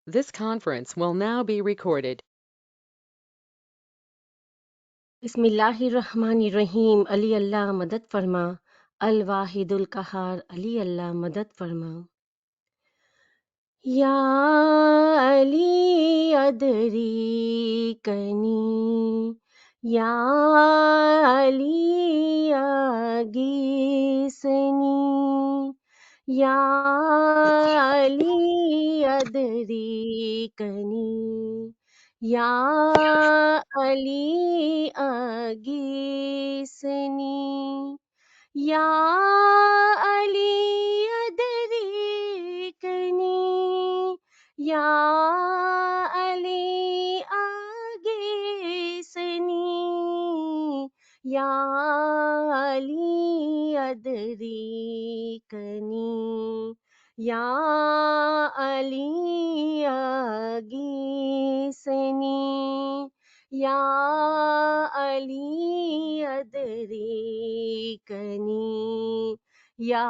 This conference will now be recorded. बिस्मिल्लाहिर्रहमानिर्रहीम। अली अल्लाह मदद फरमा, अल-वाहिदुल कहार, अली अल्लाह मदद फरमा। या अली अदरी कनी, या अली आगीसनी, या अली अदरी कनी, या अली आगीसनी, या अली अदरिकनी, या अली आगीसनी, या अली अदरिकनी, या अली आगीसनी, या अली अदरिकनी, या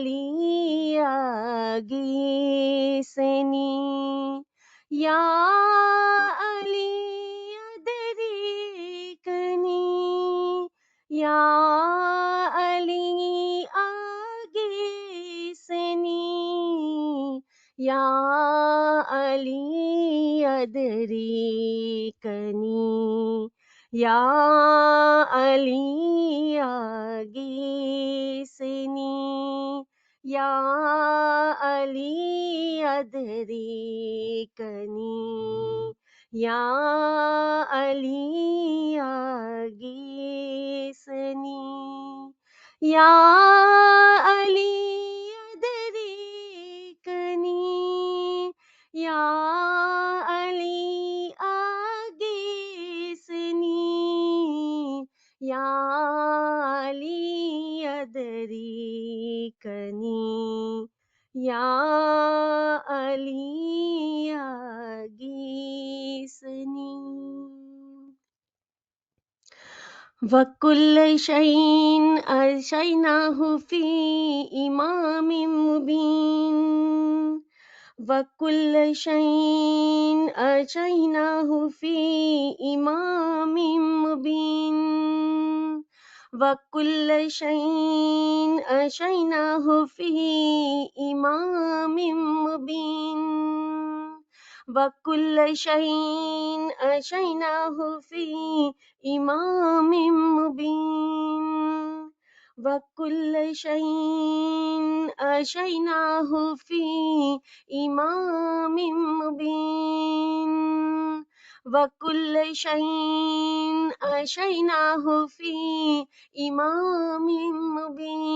अली आगीसनी, या अली अदरिकनी, या अली आगीसनी, या अली अदरिकनी, या अली आगीसनी, या अली अदरिकनी, या अली आगीसनी, या अली अदरिकनी, या अली आगीसनी, या अली अदरिकनी, या अली आगीसनी। वकुल्ल शैइन अरशैनाहु फी इमामिम मुबीन, वकुल्ल शैइन अरशैनाहु फी इमामिम मुबीन, वकुल्ल शैइन अरशैनाहु फी इमामिम मुबीन, वकुल्ल शैइन अरशैनाहु फी इमामिम मुबीन, वकुल्ल शैइन अरशैनाहु फी इमामिम मुबीन, वकुल्ल शैइन अरशैनाहु फी इमामिम मुबीन,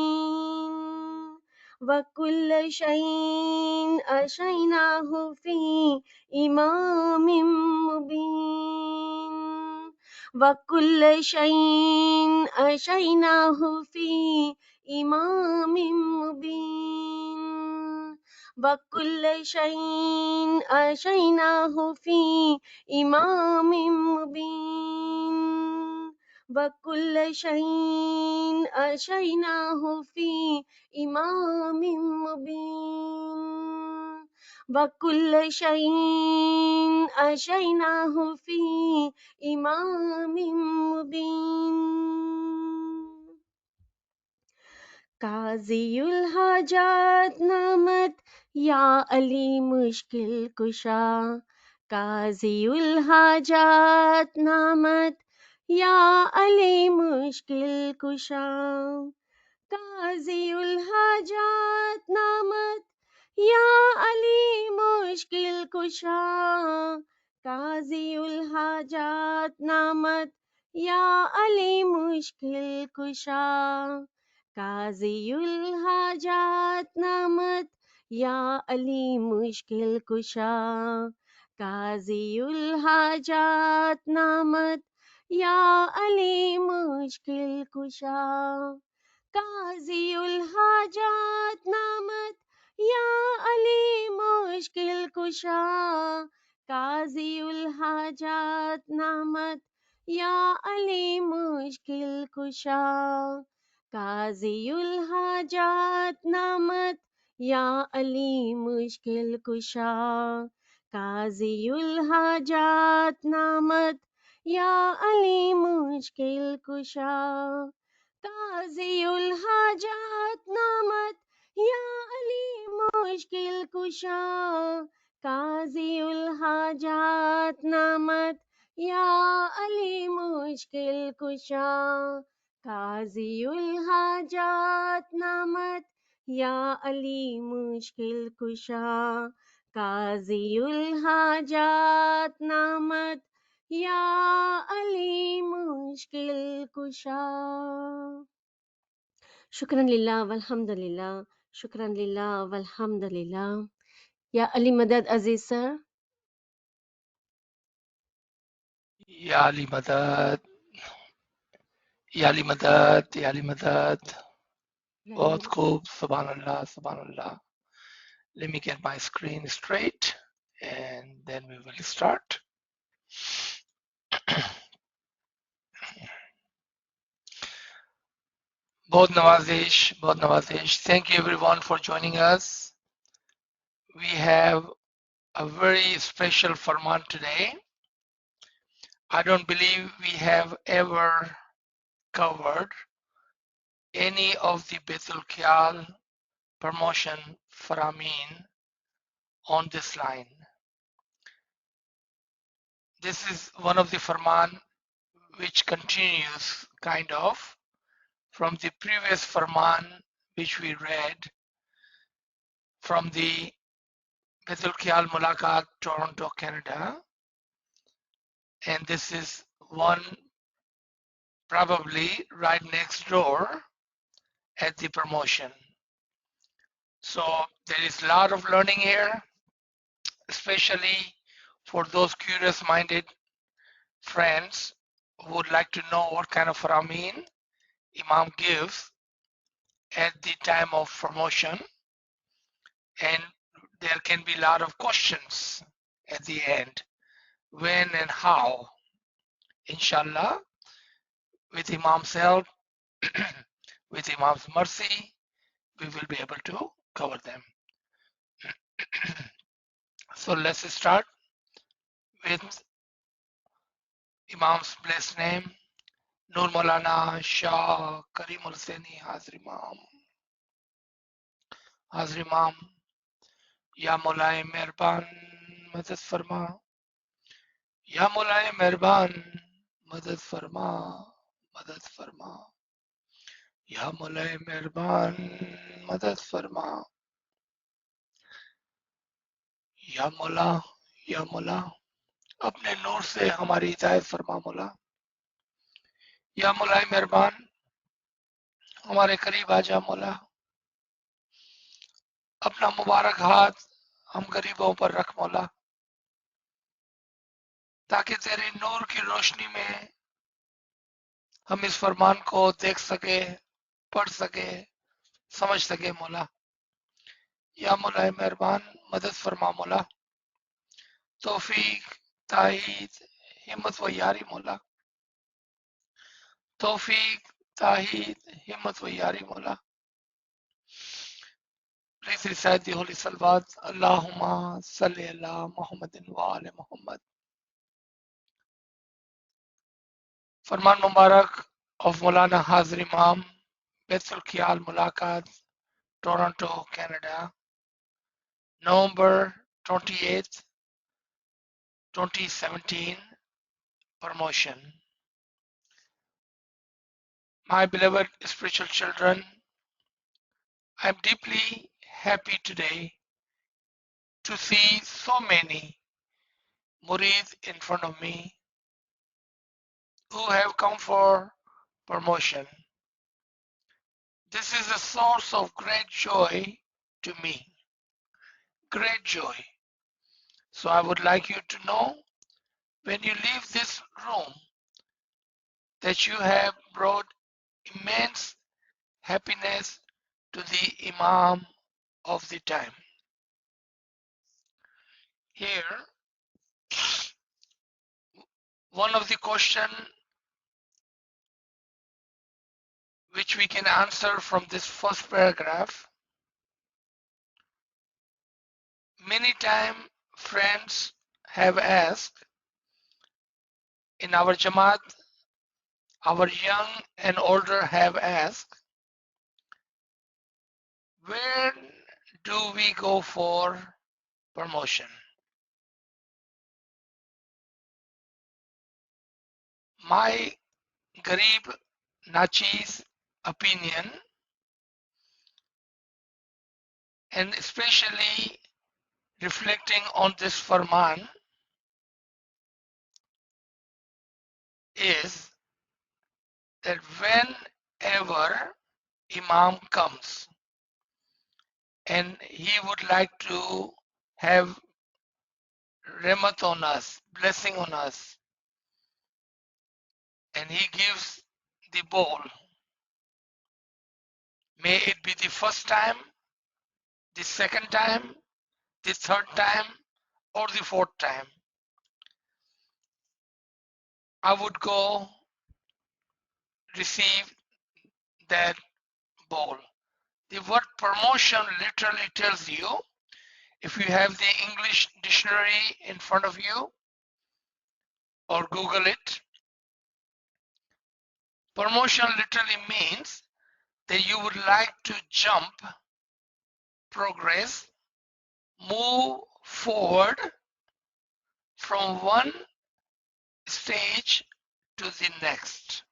वकुल्ल शैइन अरशैनाहु फी इमामिम मुबीन, वकुल्ल शैइन अरशैनाहु फी इमामिम मुबीन, वकुल्ल शैइन अरशैनाहु फी इमामिम मुबीन, वकुल्ल शैइन अरशैनाहु फी इमामिम मुबीन, वकुल्ल शैइन अरशैनाहु फी इमामिम मुबीन। काज़ियुल हाजात नामत या अली मुश्किल कुशा, काज़ियुल हाजात नामत या अली मुश्किल कुशा, काज़ियुल हाजात नामत या अली मुश्किल कुशा, काज़ियुल हाजात नामत या अली मुश्किल कुशा, काज़ियुल हाजात नामत या अली मुश्किल कुशा, काज़ियुल हाजात नामत या अली मुश्किल कुशा, काज़ियुल हाजात नामत या अली मुश्किल कुशा, काज़ियुल हाजात नामत या अली मुश्किल कुशा, काज़ियुल हाजात नामत या अली मुश्किल कुशा काज़ियुल हाजात नामत या अली मुश्किल कुशा काज़ियुल हाजात नामत या अली मुश्किल कुशा काज़ियुल हाजात नामत या अली मुश्किल कुशा काज़ियुल हाजात नामत या अली मुश्किल कुशा काज़ियुल हाजात नामत या अली मुश्किल कुशा शुक्रन लिल्लाह वल्हम्दुलिल्लाह शुक्रन लिल्लाह वल्हम्दुलिल्लाह या अली मदद अजीज सर या अली मदद या अली मदद या अली मदद या अली बहुत मदद खूब सुभान अल्लाह सुभान अल्लाह. Let me get my screen straight and then we will start. बहुत नवाजिश. Thank you everyone for joining us. We have a very special Farman today. I don't believe we have ever covered any of the Baitul Khiyal promotion Faramin on this line. This is one of the Farman which continues kind of from the previous Farman which we read from the Baitul Khiyal Mulaqat, Toronto, Canada. And this is one probably right next door at the promotion. So there is a lot of learning here, especially for those curious minded friends who would like to know what kind of Faramin Imam gives at the time of promotion, and there can be a lot of questions at the end, when and how. Inshallah, with Imam's help, with Imam's mercy, we will be able to cover them. So let's start with Imam's blessed name, Nur Maulana Shah Karimul Seni Hazir Imam, Ya Maulay Mehrban Madad Farma, Ya Maulay Mehrban Madad Farma, Madad Farma, Ya Maulay Mehrban Madad Farma, या मौला अपने नूर से हमारी हिदायत फरमा मौला. या मौला मेहरबान हमारे करीब आ जा मौला. अपना मुबारक हाथ हम गरीबों पर रख मौला, ताकि तेरे नूर की रोशनी में हम इस फरमान को देख सके, पढ़ सके, समझ सके मौला. या मौला मेहरबान मदद फरमा मौला, तौफीक, ताईद, हिम्मत व यारी मौला. तौफीक, ताईद, हिम्मत व यारी मौला. Please recite the holy salawat. Allahumma salli ala Muhammadin wa ala Muhammad. Farman Mubarak of Maulana Hazir Imam, Baitul Khiyal Mulaqat, Toronto, Canada, November 28th, 2017, promotion. My beloved spiritual children, I am deeply happy today to see so many murids in front of me who have come for promotion. This is a source of great joy to me, great joy. So I would like you to know, when you leave this room, that you have brought immense happiness to the Imam of the time. Here, one of the questions which we can answer from this first paragraph Many times friends have asked in our Jamaat, our young and older have asked, where do we go for promotion? My Garib Nachi's opinion, and especially reflecting on this Farman, is that whenever Imam comes and he would like to have rahmat on us, blessing on us, and he gives the bowl, may it be the first time, the second time, the third time, or the fourth time, I would go receive that bowl. The word promotion literally tells you, if you have the English dictionary in front of you or Google it, promotion literally means that you would like to jump, progress, move forward from one stage to the next.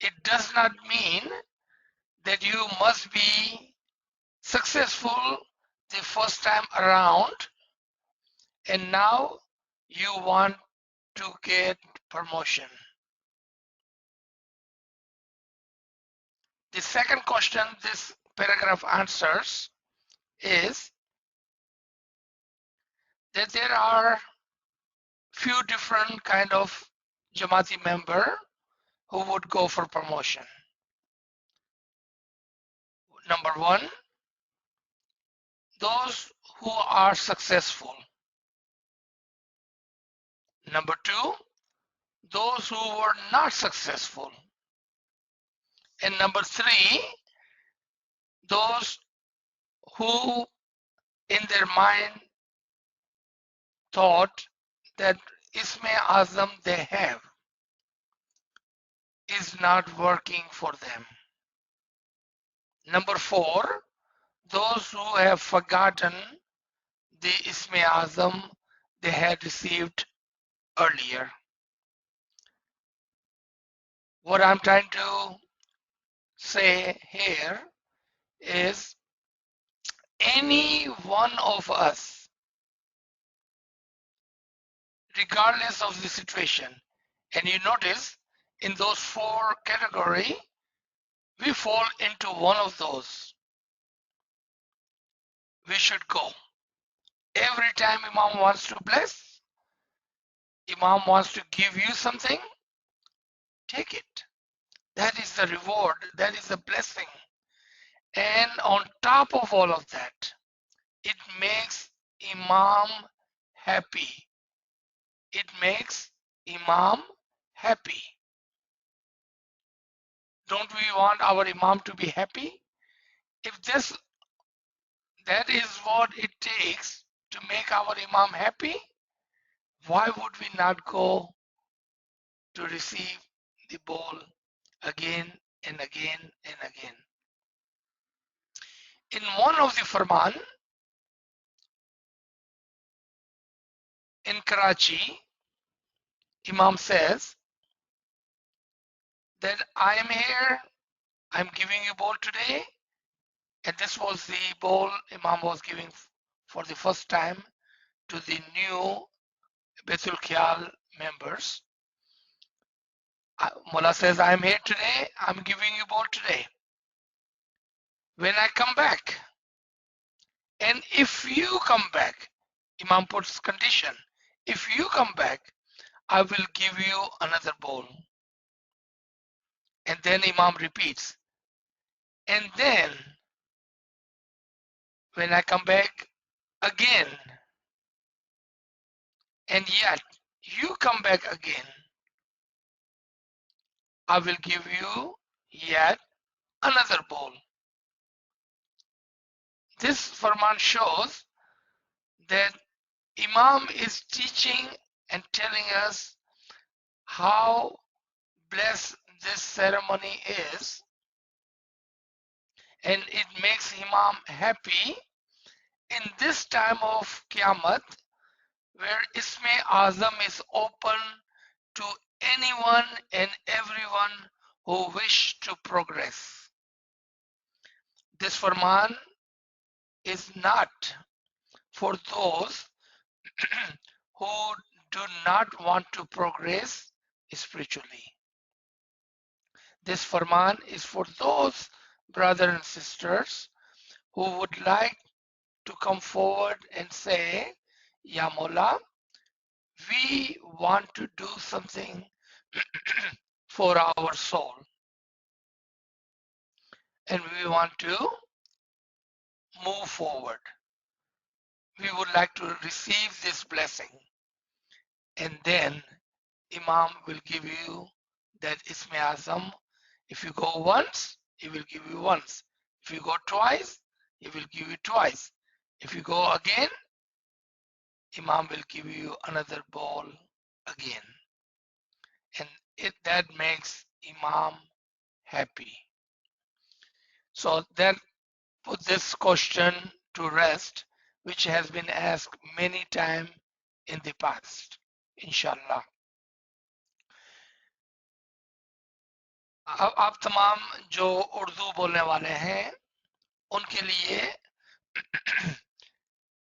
It does not mean that you must be successful the first time around and now you want to get promotion. The second question this paragraph answers is that there are few different kind of Jamaati member who would go for promotion. Number one, those who are successful. Number two, those who were not successful. And number three, those who in their mind thought that Isme Azam they have is not working for them. Number four, those who have forgotten the Isme Azam they had received earlier. What I'm trying to say here is any one of us, regardless of the situation, and you notice in those four categories, we fall into one of those. We should go. Every time Imam wants to bless, Imam wants to give you something, take it. That is the reward, that is the blessing. And on top of all of that, it makes Imam happy. It makes Imam happy. Don't we want our Imam to be happy? If that is what it takes to make our Imam happy, why would we not go to receive the bowl again and again and again? In one of the Farman in Karachi, Imam says that I am here, I'm giving you bowl today, and this was the bowl Imam was giving for the first time to the new Baitul Khiyal members. Mullah says, I'm here today, I'm giving you bowl today. When I come back, and if you come back, Imam puts condition, if you come back, I will give you another bowl. And then Imam repeats, and then when I come back again, and yet you come back again, I will give you yet another bowl. This Farman shows that Imam is teaching and telling us how blessed this ceremony is, and it makes Imam happy in this time of Qiyamah, where Isme Azam is open to anyone and everyone who wish to progress. This Farman is not for those who do not want to progress spiritually. This Farman is for those brothers and sisters who would like to come forward and say, Ya Mola, we want to do something for our soul, and we want to move forward. We would like to receive this blessing, and then Imam will give you that Isme Azam. If you go once, he will give you once. If you go twice, he will give you twice. If you go again, Imam will give you another bowl again. And that makes Imam happy. So that put this question to rest, which has been asked many times in the past, inshallah. अब आप तमाम जो उर्दू बोलने वाले हैं उनके लिए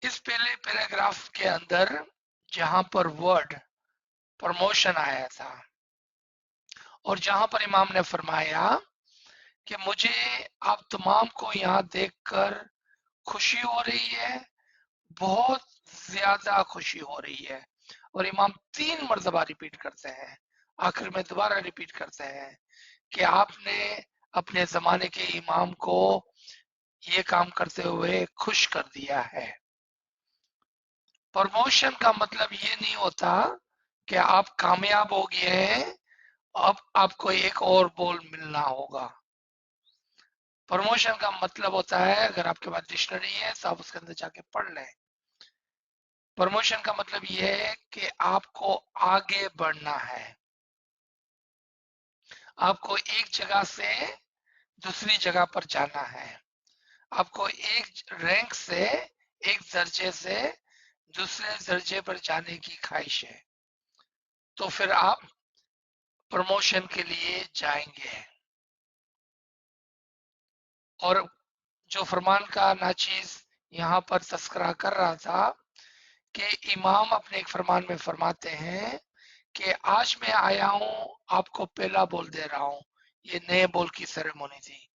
इस पहले पैराग्राफ के अंदर जहां पर वर्ड प्रमोशन आया था और जहां पर इमाम ने फरमाया कि मुझे आप तमाम को यहाँ देखकर खुशी हो रही है, बहुत ज्यादा खुशी हो रही है, और इमाम 3 मरतबा रिपीट करते हैं, आखिर में दोबारा रिपीट करते हैं कि आपने अपने जमाने के इमाम को ये काम करते हुए खुश कर दिया है। प्रमोशन का मतलब ये नहीं होता कि आप कामयाब हो गए हैं, अब आपको एक और बोल मिलना होगा। प्रमोशन का मतलब होता है, अगर आपके पास डिक्शनरी है तो आप उसके अंदर जाके पढ़ लें। प्रमोशन का मतलब ये है कि आपको आगे बढ़ना है, आपको एक जगह से दूसरी जगह पर जाना है, आपको एक रैंक से, एक दर्जे से दूसरे दर्जे पर जाने की ख्वाहिश है, तो फिर आप प्रमोशन के लिए जाएंगे। और जो फरमान का नाचीज यहाँ पर तस्करा कर रहा था कि इमाम अपने एक फरमान में फरमाते हैं कि आज मैं आया हूँ, आपको पहला बोल दे रहा हूँ, ये नए बोल की सेरेमोनी थी।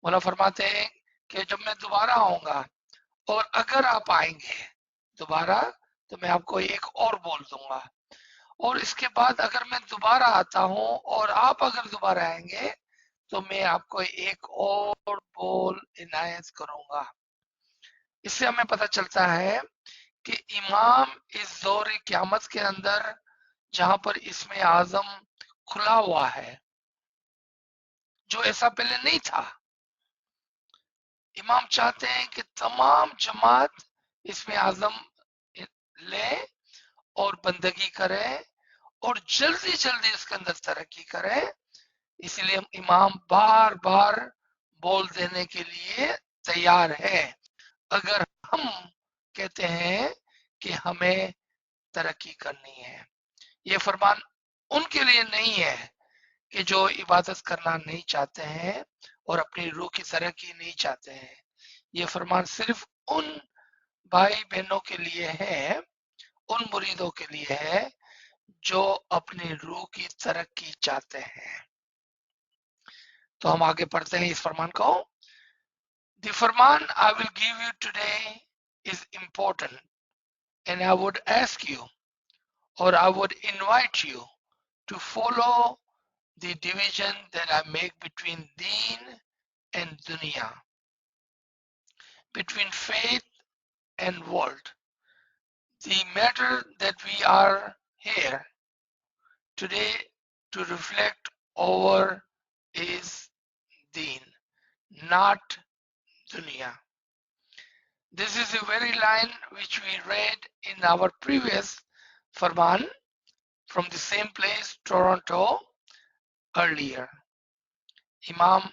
मौला फरमाते हैं कि जब मैं दोबारा आऊंगा और अगर आप आएंगे दोबारा तो मैं आपको एक और बोल दूंगा, और इसके बाद अगर मैं दोबारा आता हूँ और आप अगर दोबारा आएंगे तो मैं आपको एक और बोल इनायत करूंगा। इससे हमें पता चलता है कि इमाम इस दौर क़यामत के अंदर जहां पर इसमें आजम खुला हुआ है, जो ऐसा पहले नहीं था, इमाम चाहते हैं कि तमाम जमात इसमें आजम ले और बंदगी करे और जल्दी जल्दी इसके अंदर तरक्की करे। इसलिए इमाम बार बार बोल देने के लिए तैयार है अगर हम कहते हैं कि हमें तरक्की करनी है। ये फरमान उनके लिए नहीं है कि जो इबादत करना नहीं चाहते हैं और अपनी रूह की तरक्की नहीं चाहते हैं। ये फरमान सिर्फ उन भाई बहनों के लिए है, उन मुरीदों के लिए है जो अपनी रूह की तरक्की चाहते हैं। तो हम आगे पढ़ते हैं इस फरमान को। The Farman I will give you today is important and I would ask you or I would invite you to follow the division that I make between deen and dunya, between faith and world. The matter that we are here today to reflect over is deen, not dunya. This is the very line which we read in our previous Farman from the same place, Toronto, earlier. Imam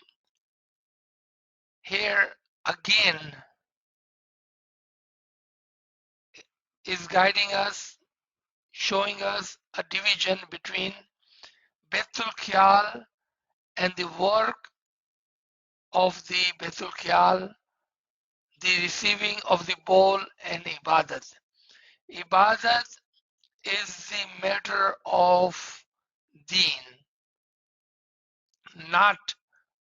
here again is guiding us, showing us a division between Baitul Khiyal and the work of the Baitul Khiyal, the receiving of the bowl and Ibadat. Ibadat is the matter of deen, not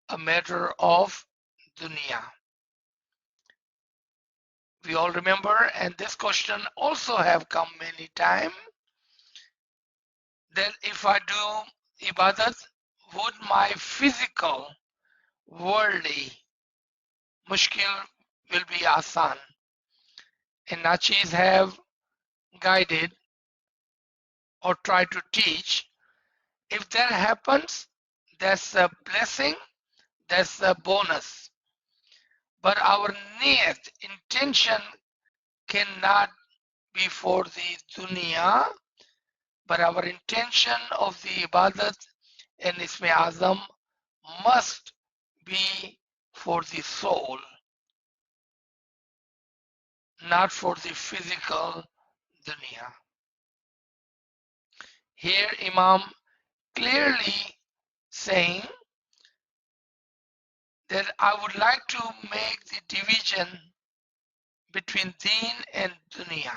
a matter of dunya. We all remember, and this question also have come many times, that if I do ibadat, would my physical, worldly mushkil will be asan? And Nachis have guided or tried to teach, if that happens, that's a blessing, that's a bonus. But our niyat, intention, cannot be for the dunya, but our intention of the ibadat and Isme Azam must be for the soul, not for the physical dunya. Here Imam clearly saying that I would like to make the division between deen and dunya.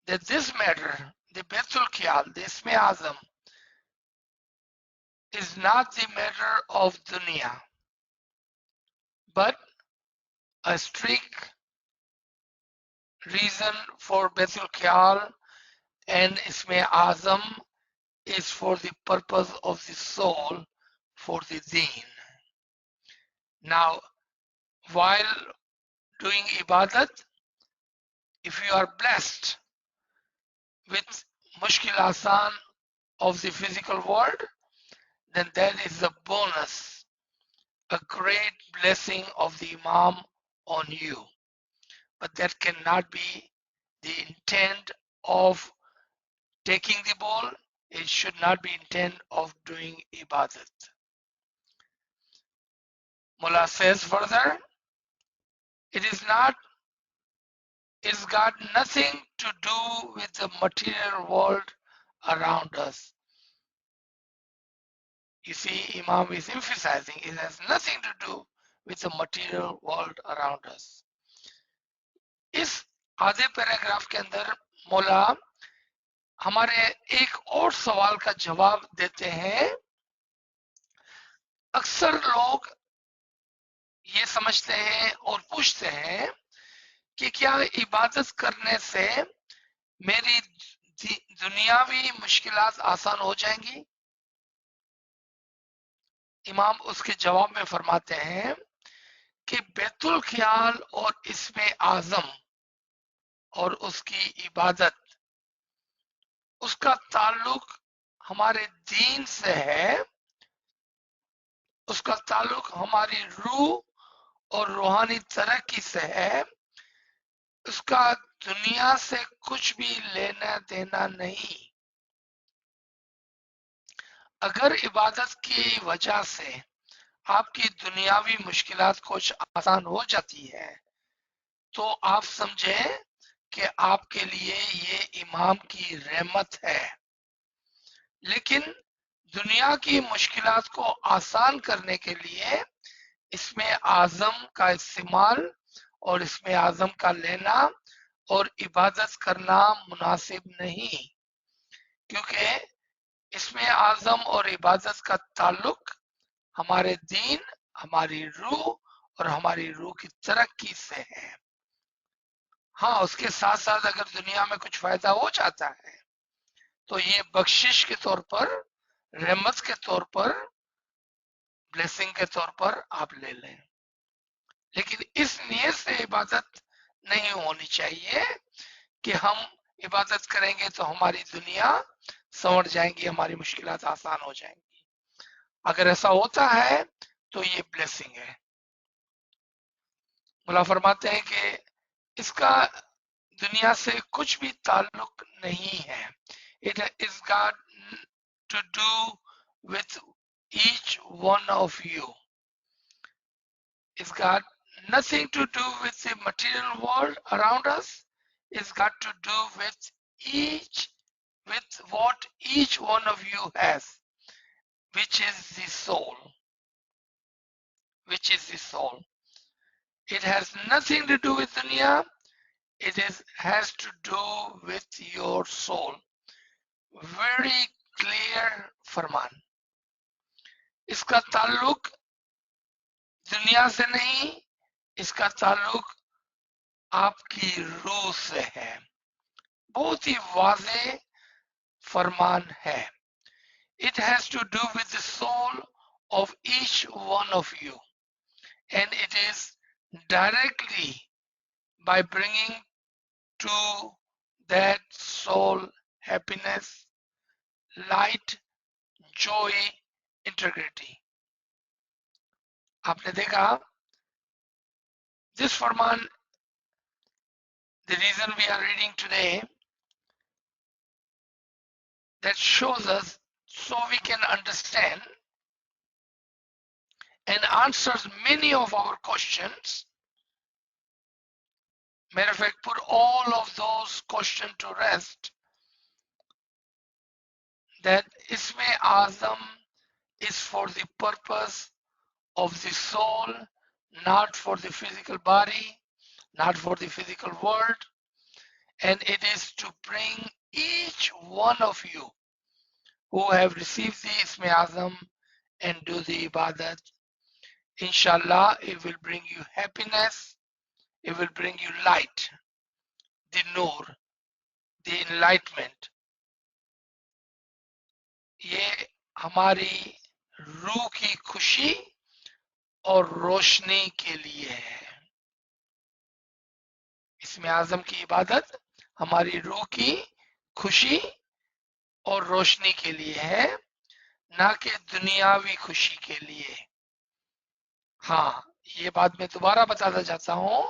That this matter, the Baitul Khiyal, the Isme Azam, is not the matter of dunya, but a strict reason for Baitul Khiyal and Isme Azam is for the purpose of the soul, for the deen. Now, while doing ibadat, if you are blessed with mushkil asan of the physical world, then that is a bonus, a great blessing of the Imam on you. But that cannot be the intent of taking the bowl. It should not be intent of doing ibadat. Mullah says further, it's got nothing to do with the material world around us. You see, Imam is emphasizing it has nothing to do with the material world around us. इस आधे paragraph के अंदर मौला हमारे एक और सवाल का जवाब देते हैं। अक्सर लोग ये समझते हैं और पूछते हैं कि क्या इबादत करने से मेरी दुनियावी मुश्किलात आसान हो जाएंगी? इमाम उसके जवाब में फरमाते हैं कि बैतुल ख्याल और इसमें आजम और उसकी इबादत, उसका ताल्लुक हमारे दीन से है, उसका ताल्लुक हमारी रूह और रूहानी तरक्की से है, उसका दुनिया से कुछ भी लेना देना नहीं। अगर इबादत की वजह से आपकी दुनियावी मुश्किलात कुछ आसान हो जाती है, तो आप समझें कि आपके लिए ये इमाम की रहमत है। लेकिन दुनिया की मुश्किलात को आसान करने के लिए इसमें आजम का इस्तेमाल और इसमें आजम का लेना और इबादत करना मुनासिब नहीं, क्योंकि इसमें आजम और इबादत का ताल्लुक हमारे दीन, हमारी रूह और हमारी रूह की तरक्की से है। हाँ, उसके साथ साथ अगर दुनिया में कुछ फायदा हो जाता है तो ये बख्शिश के तौर पर, रहमत के तौर पर, ब्लेसिंग के तौर पर आप ले लें। लेकिन इस नियत से इबादत नहीं होनी चाहिए कि हम इबादत करेंगे तो हमारी दुनिया संवर जाएंगी, हमारी मुश्किलात आसान हो जाएंगी। अगर ऐसा होता है तो ये ब्लेसिंग है। मौला फरमाते हैं कि इसका दुनिया से कुछ भी ताल्लुक नहीं है. It is got to do with each one of you. It's got nothing to do with the material world around us. It's got to do with what each one of you has, which is the soul. Which is the soul. It has nothing to do with dunya. Has to do with your soul. Very clear फरमान. इसका ताल्लुक दुनिया से नहीं, इसका ताल्लुक आपकी रूह से है. बहुत ही वाज़े फरमान है. It has to do with the soul of each one of you, and it is directly by bringing to that soul happiness, light, joy, integrity. आपने देखा this Farman, the reason we are reading today, that shows us so we can understand and answers many of our questions. Matter of fact, put all of those questions to rest. That Isme Azam is for the purpose of the soul, not for the physical body, not for the physical world, and it is to bring each one of you who have received the Isme Azam and do the ibadat. Inshallah, it will bring you happiness, it will bring you light, the nur, the enlightenment. ये हमारी रूह की खुशी और रोशनी के लिए है. इसमें आजम की इबादत हमारी रूह की खुशी और रोशनी के लिए है, ना कि दुनियावी खुशी के लिए. हाँ, ये बात मैं दोबारा बताना चाहता हूं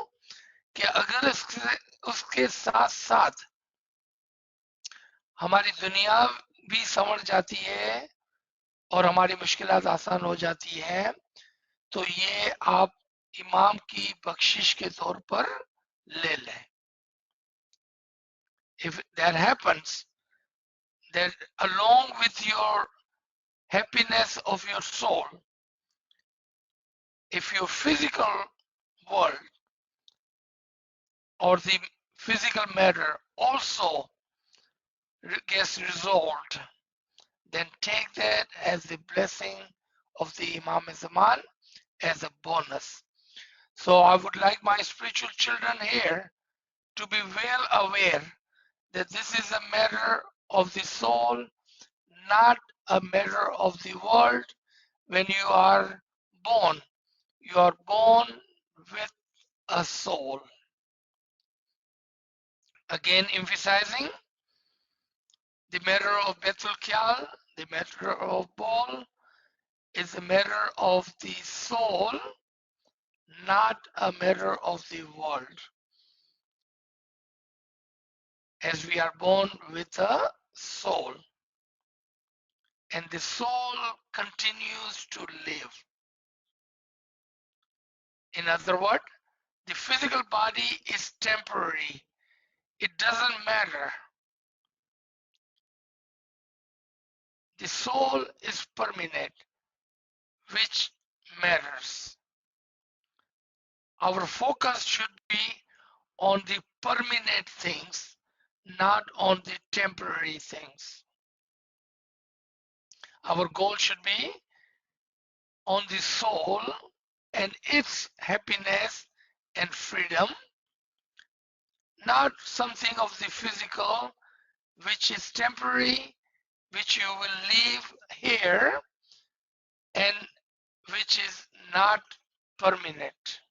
कि अगर उसके साथ साथ हमारी दुनिया भी संवर जाती है और हमारी मुश्किलात आसान हो जाती है, तो ये आप इमाम की बख्शिश के तौर पर ले लें. If that happens, that along with your happiness of your soul, if your physical world or the physical matter also gets resolved, then take that as the blessing of the Imam Zaman as a bonus. So I would like my spiritual children here to be well aware that this is a matter of the soul, not a matter of the world. When you are born with a soul. Again, emphasizing the matter of Betul Kyal, the matter of ball, is a matter of the soul, not a matter of the world. As we are born with a soul, and the soul continues to live. In other words, the physical body is temporary. It doesn't matter. The soul is permanent, which matters. Our focus should be on the permanent things, not on the temporary things. Our goal should be on the soul and its happiness and freedom, not something of the physical which is temporary, which you will leave here and which is not permanent.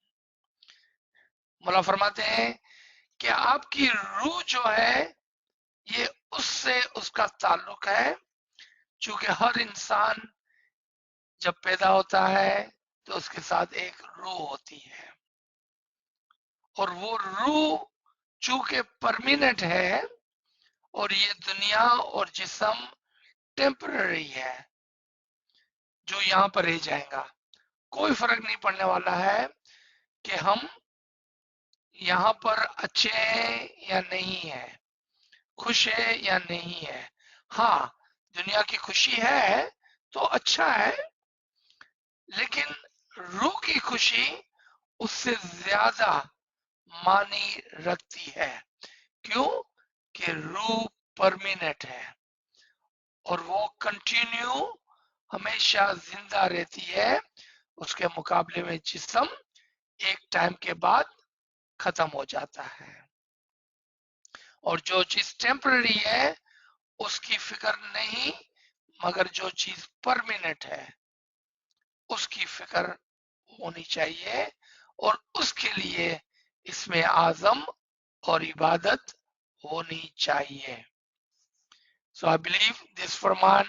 मौला फरमाते हैं कि आपकी रूह जो है ये उससे उसका ताल्लुक है, चूंकि हर इंसान जब पैदा होता है तो उसके साथ एक रूह होती है. और वो रूह चूंकि परमानेंट है और ये दुनिया और जिस्म टेम्पररी है जो यहाँ पर रह जाएगा। कोई फर्क नहीं पड़ने वाला है कि हम यहाँ पर अच्छे हैं या नहीं है, खुश है या नहीं है। हाँ, दुनिया की खुशी है तो अच्छा है, लेकिन रूह की खुशी उससे ज्यादा मानी रखती है। क्यों? कि रूह परमानेंट है और वो कंटिन्यू हमेशा जिंदा रहती है। उसके मुकाबले में जिस्म एक टाइम के बाद खत्म हो जाता है, और जो चीज टेम्पररी है उसकी फिक्र नहीं, मगर जो चीज परमानेंट है उसकी फिक्र होनी चाहिए, और उसके लिए इसमें आजम और इबादत होनी चाहिए। So I believe this Farman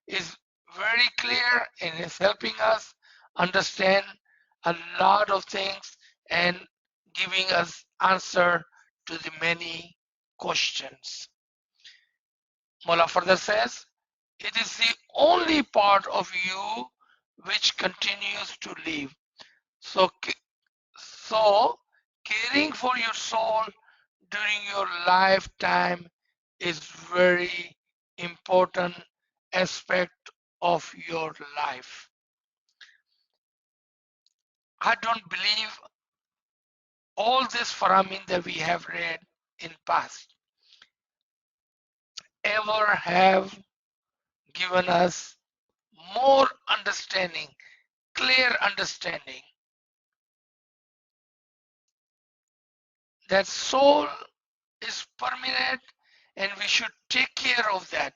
is very clear and is helping us understand a lot of things and giving us answer to the many questions. Mullah further says, it is the only part of you which continues to live. So, so caring for your soul during your lifetime is very important aspect of your life. I don't believe all this Faramin that we have read in past ever have given us more understanding, clear understanding that soul is permanent and we should take care of that.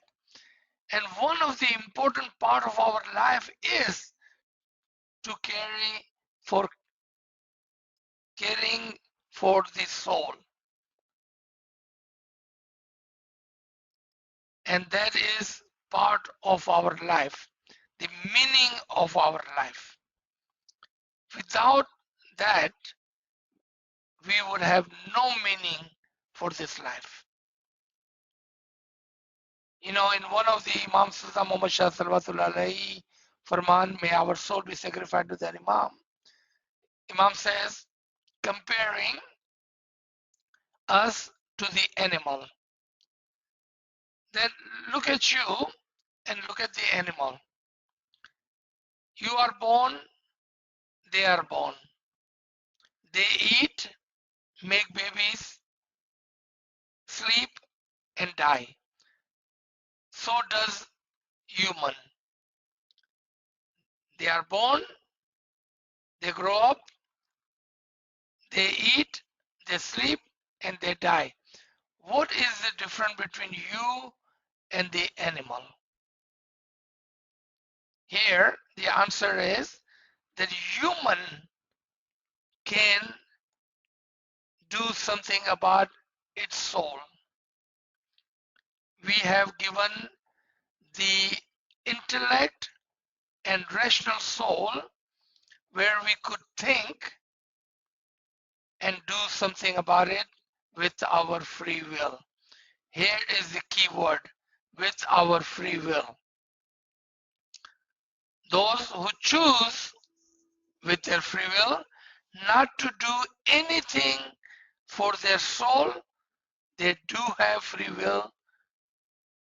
And one of the important part of our life is to caring for the soul. And that is part of our life, the meaning of our life. Without that, we would have no meaning for this life. You know, in one of the Imam Sultan Muhammad Shah Salawatullah alayhi Farman, may our soul be sacrificed to that Imam. Imam says, comparing us to the animal. Then look at you and look at the animal. You are born, they are born. They eat, make babies, sleep, and die. So does human. They are born, they grow up, they eat, they sleep, and they die. What is the difference between you and the animal? Here, the answer is that human can do something about its soul. We have given the intellect and rational soul where we could think and do something about it with our free will. Here is the key word, with our free will. Those who choose with their free will not to do anything for their soul, they do have free will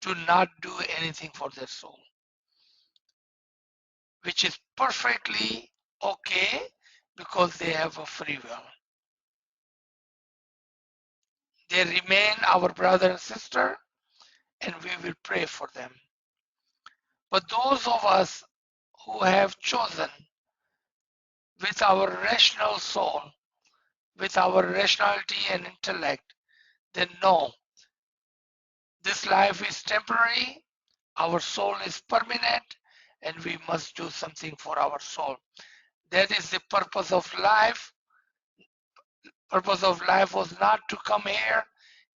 to not do anything for their soul, which is perfectly okay because they have a free will. They remain our brother and sister, and we will pray for them. But those of us who have chosen with our rational soul, with our rationality and intellect, then no, this life is temporary, our soul is permanent, and we must do something for our soul. That is the purpose of life. Purpose of life was not to come here,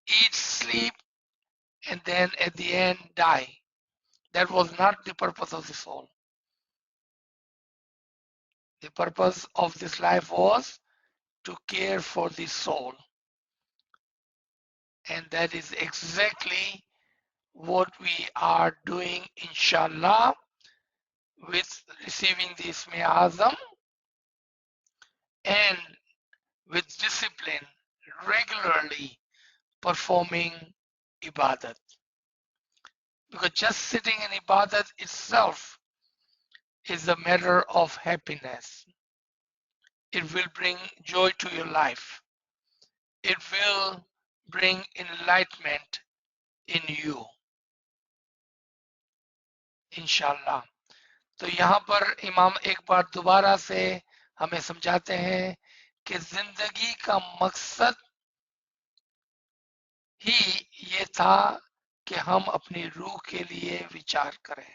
eat, sleep, and then at the end die. That was not the purpose of the soul. The purpose of this life was to care for the soul. And that is exactly what we are doing, inshallah, with receiving the Ismi Azam and with discipline, regularly performing ibadat. Because just sitting in ibadat itself is a matter of happiness. It will bring joy to your life. It will bring enlightenment in you, inshallah. तो यहाँ पर इमाम एक बार दोबारा से हमें समझाते हैं कि जिंदगी का मकसद ही ये था कि हम अपनी रूह के लिए विचार करें,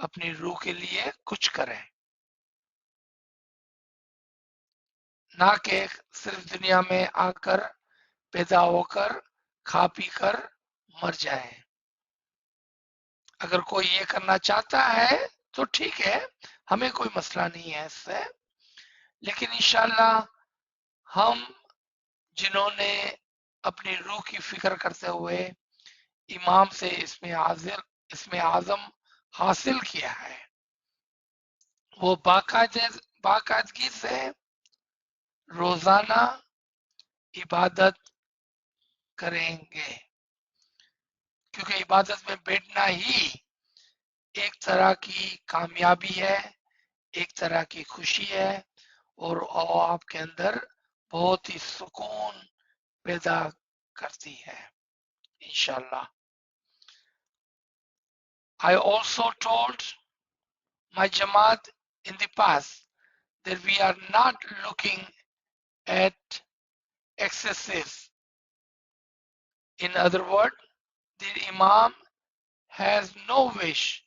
अपनी रूह के लिए कुछ करें, ना कि सिर्फ दुनिया में आकर पैदा होकर खा पी कर मर जाए। अगर कोई ये करना चाहता है तो ठीक है, हमें कोई मसला नहीं है इससे, लेकिन इंशाल्लाह हम जिन्होंने अपनी रूह की फिक्र करते हुए इमाम से इसमें आजम हासिल किया है, वो बाकायदगी से रोजाना इबादत करेंगे, क्योंकि इबादत में बैठना ही एक तरह की कामयाबी है, एक तरह की खुशी है, और आपके अंदर बहुत ही सुकून पैदा करती है, इंशाल्लाह. I also told my Jamaat in the past that we are not looking at excesses. In other words, the Imam has no wish,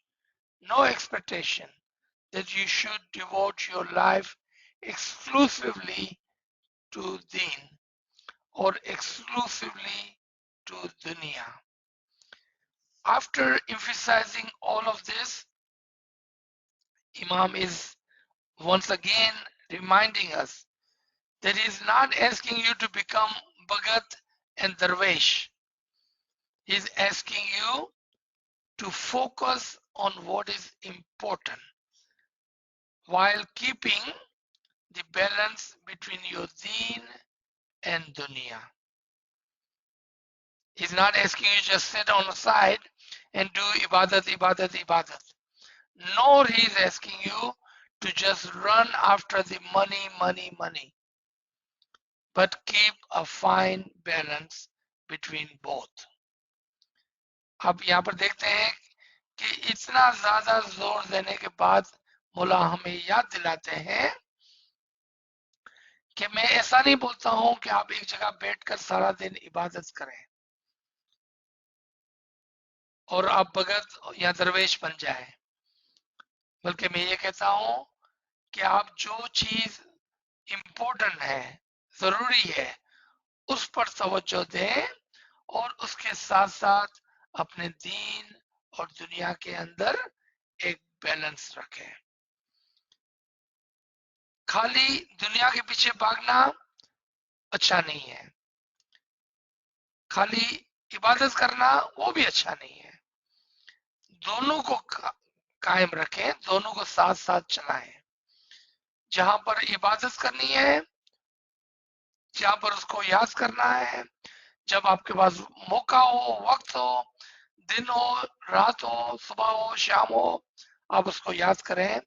no expectation that you should devote your life exclusively to deen or exclusively to dunya. After emphasizing all of this, Imam is once again reminding us that he is not asking you to become Bhagat and Darwesh. He is asking you to focus on what is important while keeping the balance between your deen and dunya. He's not asking you just sit on the side and do ibadat. Nor he is asking you to just run after the money. But keep a fine balance between both. अब यहाँ पर देखते हैं कि इतना ज्यादा जोर देने के बाद मौला हमें याद दिलाते हैं कि मैं ऐसा नहीं बोलता हूं कि आप एक जगह बैठकर सारा दिन इबादत करें और आप भगत या दरवेश बन जाए, बल्कि मैं ये कहता हूं कि आप जो चीज इम्पोर्टेंट है, जरूरी है, उस पर तवज्जो दें और उसके साथ साथ अपने दीन और दुनिया के अंदर एक बैलेंस रखें. खाली दुनिया के पीछे भागना अच्छा नहीं है, खाली इबादत करना वो भी अच्छा नहीं है. दोनों को कायम रखें, दोनों को साथ साथ चलाएं. जहां पर इबादत करनी है, जहां पर उसको याद करना है, जब आपके पास मौका हो, वक्त हो, दिन हो, रात हो, सुबह हो, शाम हो, आप उसको याद करें.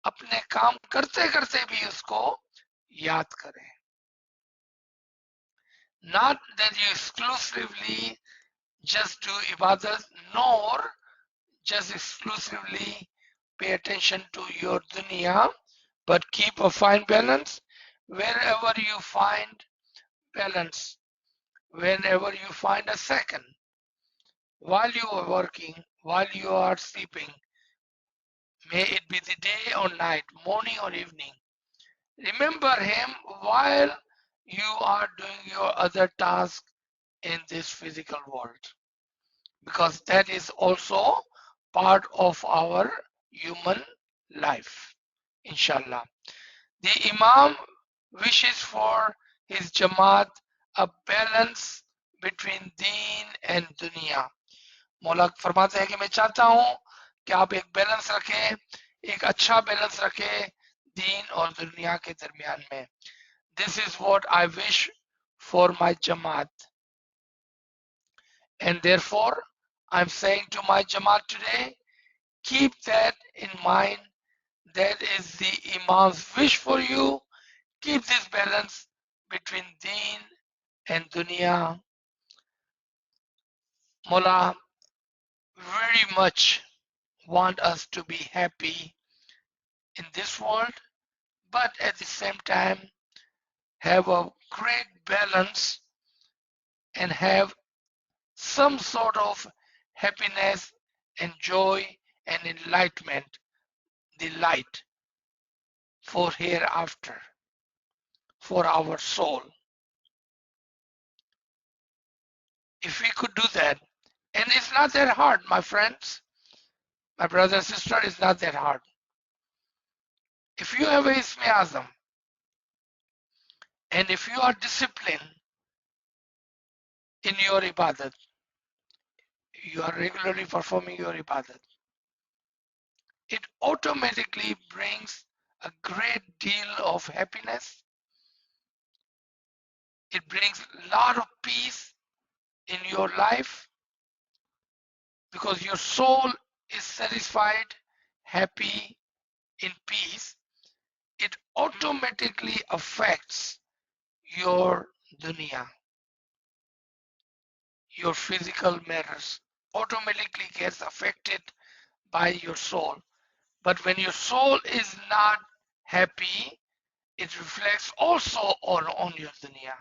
अपने काम करते करते भी उसको याद करें. Not that you exclusively just do ibadat, nor just exclusively pay attention to your dunya, but keep a fine balance. Wherever you find balance, whenever you find a second, while you are working, while you are sleeping, may it be the day or night, morning or evening, remember him while you are doing your other task in this physical world, because that is also part of our human life, inshallah. The Imam wishes for his Jamaat a balance between deen and dunya. मौला फरमाते हैं कि मैं चाहता हूं कि आप एक बैलेंस रखें, एक अच्छा बैलेंस रखें दीन और दुनिया के दरमियान में. This is what I wish for my Jamaat. And therefore, I'm saying to my Jamaat today, keep that in mind. That is the Imam's wish for you. Keep this balance between deen and dunya. Mullah very much want us to be happy in this world, but at the same time have a great balance and have some sort of happiness and joy and enlightenment, the light for hereafter, for our soul. If we could do that, and it's not that hard, my friends, my brother and sister, it's not that hard. If you have a Ismi Azam, and if you are disciplined in your ibadat, you are regularly performing your ibadat, it automatically brings a great deal of happiness. It brings a lot of peace in your life because your soul is satisfied, happy, in peace. It automatically affects your dunya, your physical matters automatically gets affected by your soul. But when your soul is not happy, it reflects also on your dunya.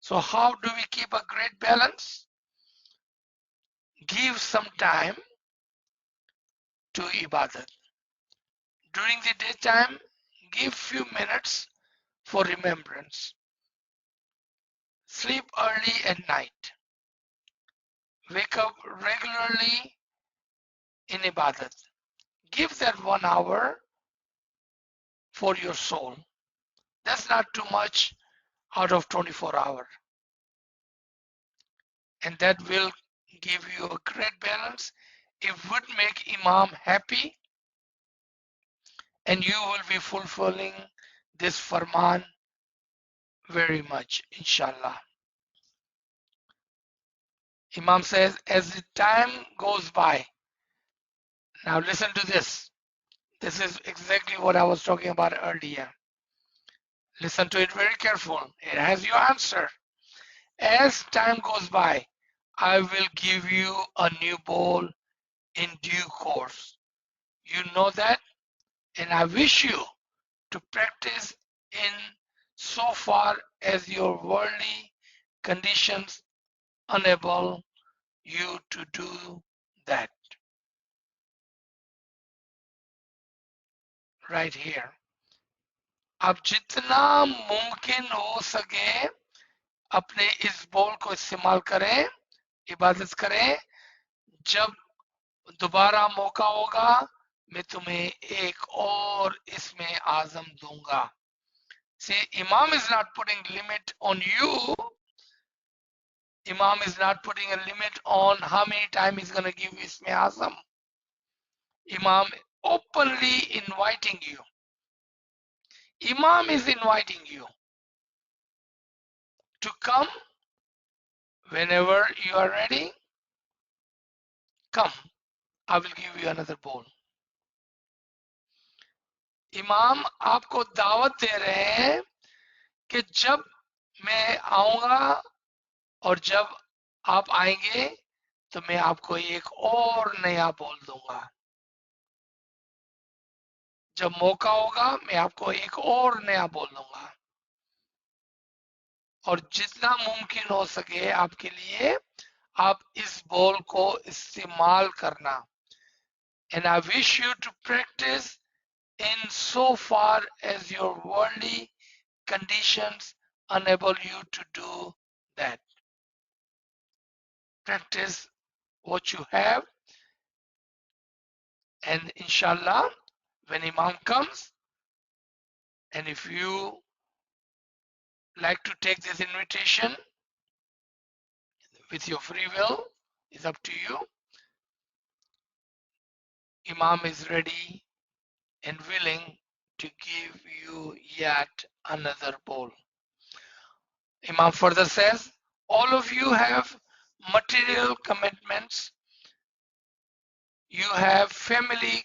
So how do we keep a great balance? Give some time to ibadat. During the daytime, give few minutes for remembrance. Sleep early at night. Wake up regularly in ibadat. Give that 1 hour for your soul. That's not too much out of 24 hours. And that will give you a great balance. It would make Imam happy and you will be fulfilling this Farman very much, inshallah. Imam says, as the time goes by, now listen to this. This is exactly what I was talking about earlier. Listen to it very careful. It has your answer. As time goes by, I will give you a new bowl in due course. You know that, and I wish you to practice in so far as your worldly conditions enable you to do that. Right here. आप जितना मुमकिन हो सके अपने इस बोल को इस्तेमाल करें, इबादत करें. जब दोबारा मौका होगा मैं तुम्हें एक और इसमें आजम दूंगा. See, Imam is not putting limit on you. Imam is not putting a limit on how many times he's going to give you Isme Azam. Imam openly inviting you. Imam is inviting you to come whenever you are ready. Come, I will give you another bowl. Imam आपको दावत दे रहे हैं कि जब मैं आऊंगा और जब आप आएंगे तो मैं आपको एक और नया बोल दूंगा. जब मौका होगा मैं आपको एक और नया बोल दूंगा. और जितना मुमकिन हो सके आपके लिए आप इस बोल को इस्तेमाल करना. And I wish you to practice in so far as your worldly conditions enable you to do that. Practice what you have, and inshallah when Imam comes, and if you like to take this invitation with your free will, it's up to you. Imam is ready and willing to give you yet another bowl. Imam further says, all of you have material commitments, you have family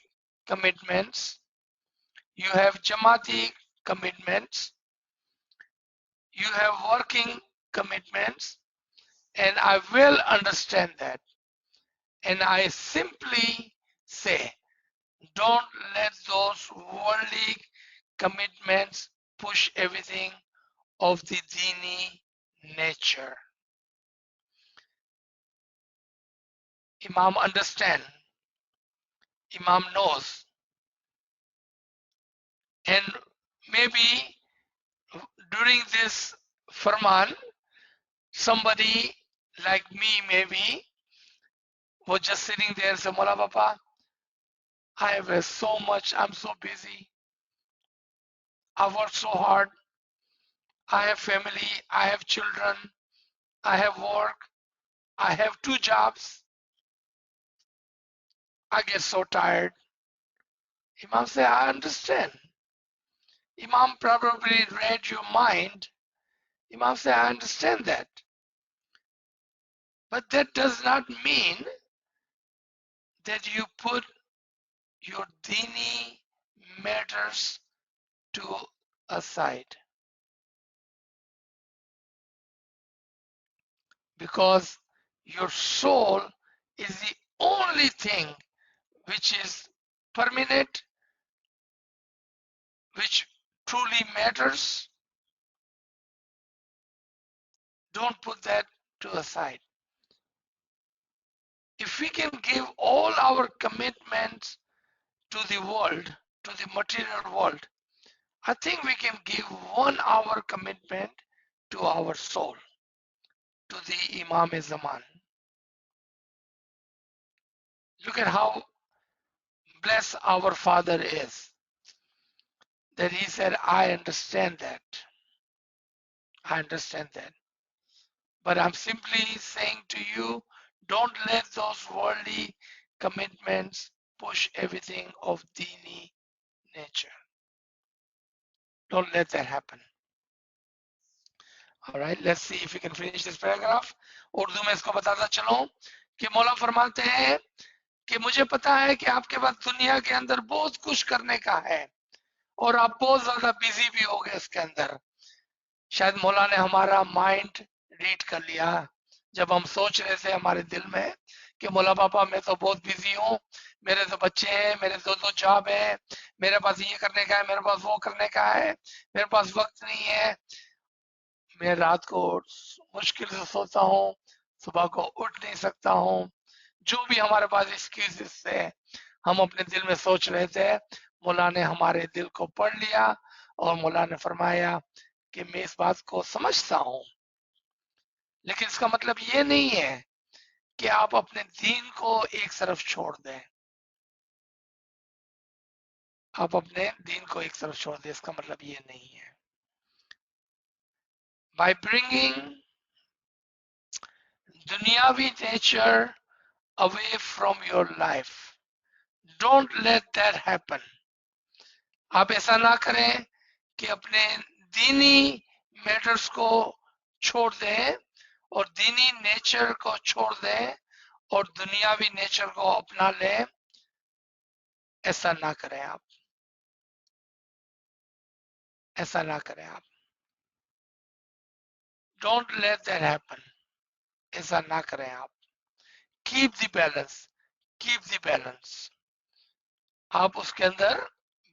commitments, you have Jamaati commitments, you have working commitments, and I will understand that. And I simply say, don't let those worldly commitments push everything of the dini nature. Imam understand, Imam knows, and maybe during this Farman, somebody like me maybe was just sitting there and said, Mola Papa, I have so much, I'm so busy, I work so hard, I have family, I have children, I have work, I have 2 jobs, I get so tired. Imam said, I understand. Imam probably read your mind. Imam said, I understand that. But that does not mean that you put your dini matters to aside. Because your soul is the only thing which is permanent, which truly matters. Don't put that to aside. If we can give all our commitments to the world, to the material world, I think we can give 1 hour commitment to our soul, to the Imam Zaman. Look at how blessed our father is, that he said, I understand that. I understand that. But I'm simply saying to you, don't let those worldly commitments push everything of dini nature. Don't let that happen. All right, let's see if we can finish this paragraph. Urdu में इसको बताता चलो कि मौला फरमाते हैं कि मुझे पता है कि आपके पास दुनिया के अंदर बहुत कुछ करने का है और आप बहुत ज्यादा बिजी भी हो गए इसके अंदर। शायद मौला ने हमारा माइंड रीड कर लिया जब हम सोच रहे थे हमारे दिल में कि मौला पापा मैं तो बहुत बिजी हूँ, मेरे तो बच्चे हैं, मेरे 2 जॉब है, मेरे पास ये करने का है, मेरे पास वो करने का है, मेरे पास वक्त नहीं है, मैं रात को मुश्किल से सोता हूँ, सुबह को उठ नहीं सकता हूँ। जो भी हमारे पास एक्सक्यूजेस थे हम अपने दिल में सोच रहे थे, मौला ने हमारे दिल को पढ़ लिया और मौला ने फरमाया कि मैं इस बात को समझता हूँ, लेकिन इसका मतलब ये नहीं है कि आप अपने दीन को एक तरफ छोड़ दें। आप अपने दीन को एक तरफ छोड़ दें, इसका मतलब ये नहीं है। By bringing dunyavi nature away from your life, don't let that happen. आप ऐसा ना करें कि अपने दीनी मैटर्स को छोड़ दें और दीनी नेचर को छोड़ दें और दुनियावी नेचर को अपना लें। ऐसा ना करें आप, ऐसा ना करें आप। Don't let that happen. ऐसा ना करें आप। Keep the balance, keep the balance. आप उसके अंदर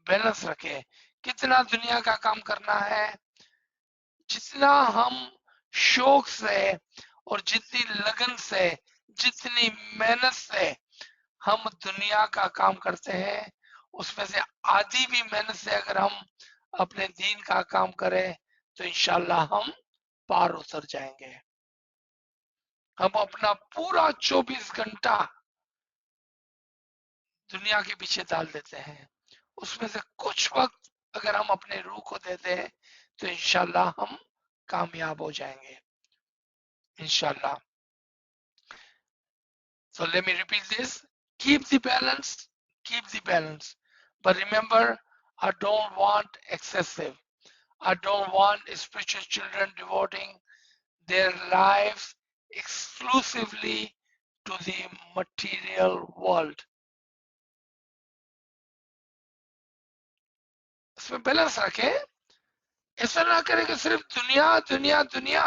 बैलेंस रखें। कितना दुनिया का काम करना है, जितना हम शौक से और जितनी लगन से, जितनी मेहनत से हम दुनिया का काम करते हैं, उसमें से आधी भी मेहनत से अगर हम अपने दीन का काम करें तो इंशाल्लाह हम पार उतर जाएंगे। हम अपना पूरा 24 घंटा दुनिया के पीछे डाल देते हैं, उसमें से कुछ वक्त अगर हम अपने रूह को देते हैं तो इंशाल्लाह हम कामयाब हो जाएंगे इंशाल्लाह. So let me repeat this. Keep the balance, keep the balance. But remember, I don't want excessive. I don't want spiritual children devoting their lives exclusively to the material world. इसमें बैलेंस रखें. ऐसा ना करें कि सिर्फ दुनिया दुनिया दुनिया.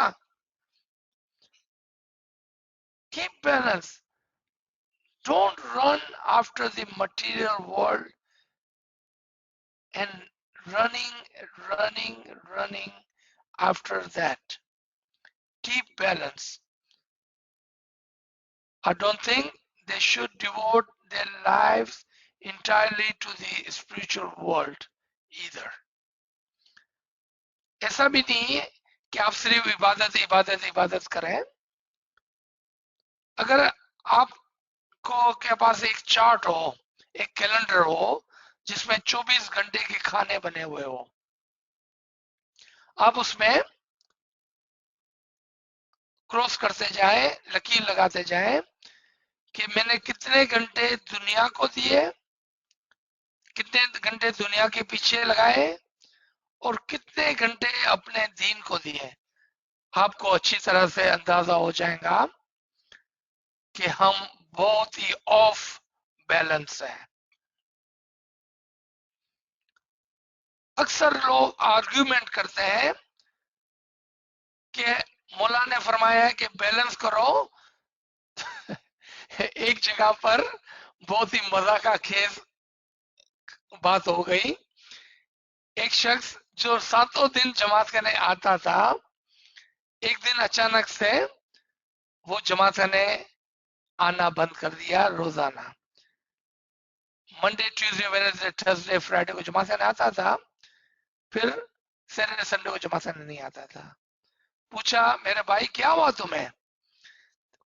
Keep balance. Don't run after the material world and running after that. Keep balance. I don't think they should devote their lives entirely to the spiritual world either. ऐसा भी नहीं है कि आप सिर्फ इबादत इबादत इबादत करें. अगर आपको के पास एक चार्ट हो, एक कैलेंडर हो जिसमें 24 घंटे के खाने बने हुए हो, आप उसमें क्रॉस करते जाए, लकीर लगाते जाए कि मैंने कितने घंटे दुनिया को दिए, कितने घंटे दुनिया के पीछे लगाए और कितने घंटे अपने दीन को दिए. आपको अच्छी तरह से अंदाजा हो जाएगा कि हम बहुत ही ऑफ बैलेंस है. अक्सर लोग आर्ग्यूमेंट करते हैं कि मौला ने फरमाया है कि बैलेंस करो. एक जगह पर बहुत ही मजा का खेज बात हो गई. एक शख्स जो सातों दिन जमात करने आता था, एक दिन अचानक से वो जमात करने आना बंद कर दिया. रोजाना Monday Tuesday Wednesday Thursday Friday को जमात करने आता था, फिर सैटरडे संडे को जमात करने नहीं आता था. पूछा, मेरे भाई क्या हुआ तुम्हें?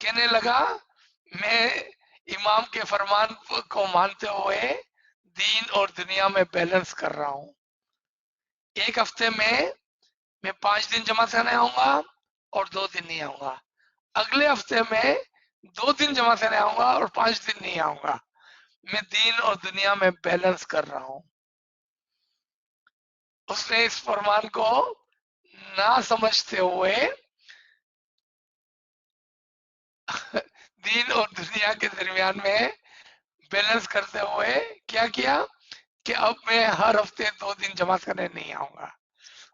कहने लगा, मैं इमाम के फरमान को मानते हुए दीन और दुनिया में बैलेंस कर रहा हूं. एक हफ्ते में मैं 5 दिन जमात करने आऊंगा और 2 दिन नहीं आऊंगा. अगले हफ्ते में 2 दिन जमात करने आऊंगा और 5 दिन नहीं आऊंगा. मैं दीन और दुनिया में बैलेंस कर रहा हूं. उसने इस फरमान को ना समझते हुए दीन और दुनिया के दरमियान में बैलेंस करते हुए क्या किया कि अब मैं हर हफ्ते 2 दिन जमात करने नहीं आऊंगा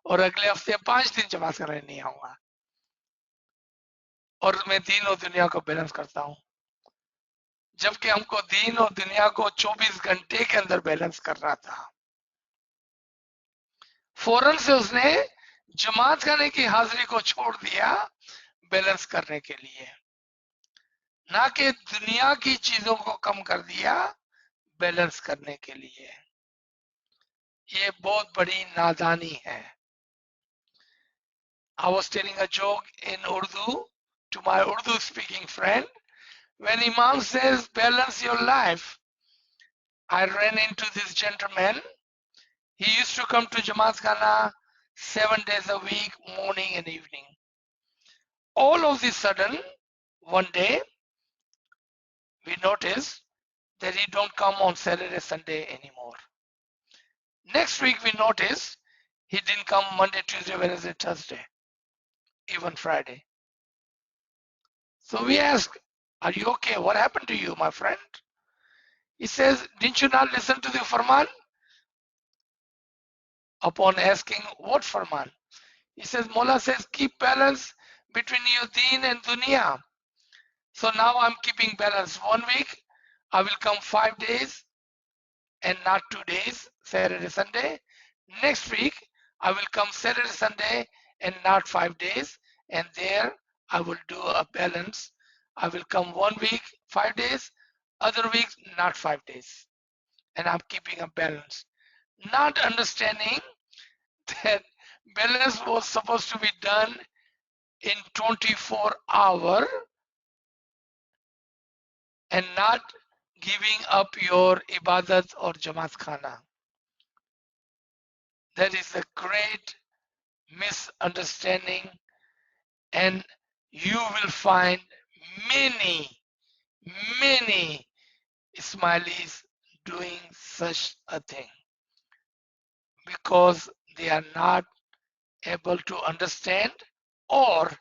और अगले हफ्ते 5 दिन जमात करने नहीं आऊंगा और मैं दीन और दुनिया को बैलेंस करता हूं. जबकि हमको दीन और दुनिया को 24 घंटे के अंदर बैलेंस करना था. फौरन से उसने जमात करने की हाजिरी को छोड़ दिया बैलेंस करने के लिए, ना कि दुनिया की चीजों को कम कर दिया बैलेंस करने के लिए. ये बहुत बड़ी नादानी है. I was telling a joke in Urdu to my Urdu speaking friend. When Imam says balance your life, I ran into this gentleman. He used to come to Jamaat Khana 7 days a week, morning and evening. All of a sudden, one day, we noticed that he don't come on Saturday, Sunday anymore. Next week, we noticed he didn't come Monday, Tuesday, Wednesday, Thursday, even Friday. So we asked, are you okay? What happened to you, my friend? He says, didn't you not listen to the Farman? Upon asking, what Farman? He says, Mullah says, keep balance between your deen and dunya. So now I'm keeping balance. 1 week, I will come 5 days and not 2 days, Saturday, Sunday. Next week, I will come Saturday, Sunday and not 5 days. And there I will do a balance. I will come 1 week, 5 days, other weeks, not 5 days. And I'm keeping a balance. Not understanding that balance was supposed to be done in 24 hours and not giving up your ibadat or jamaat khana. That is a great misunderstanding, and you will find many, many Ismailis doing such a thing because they are not able to understand, or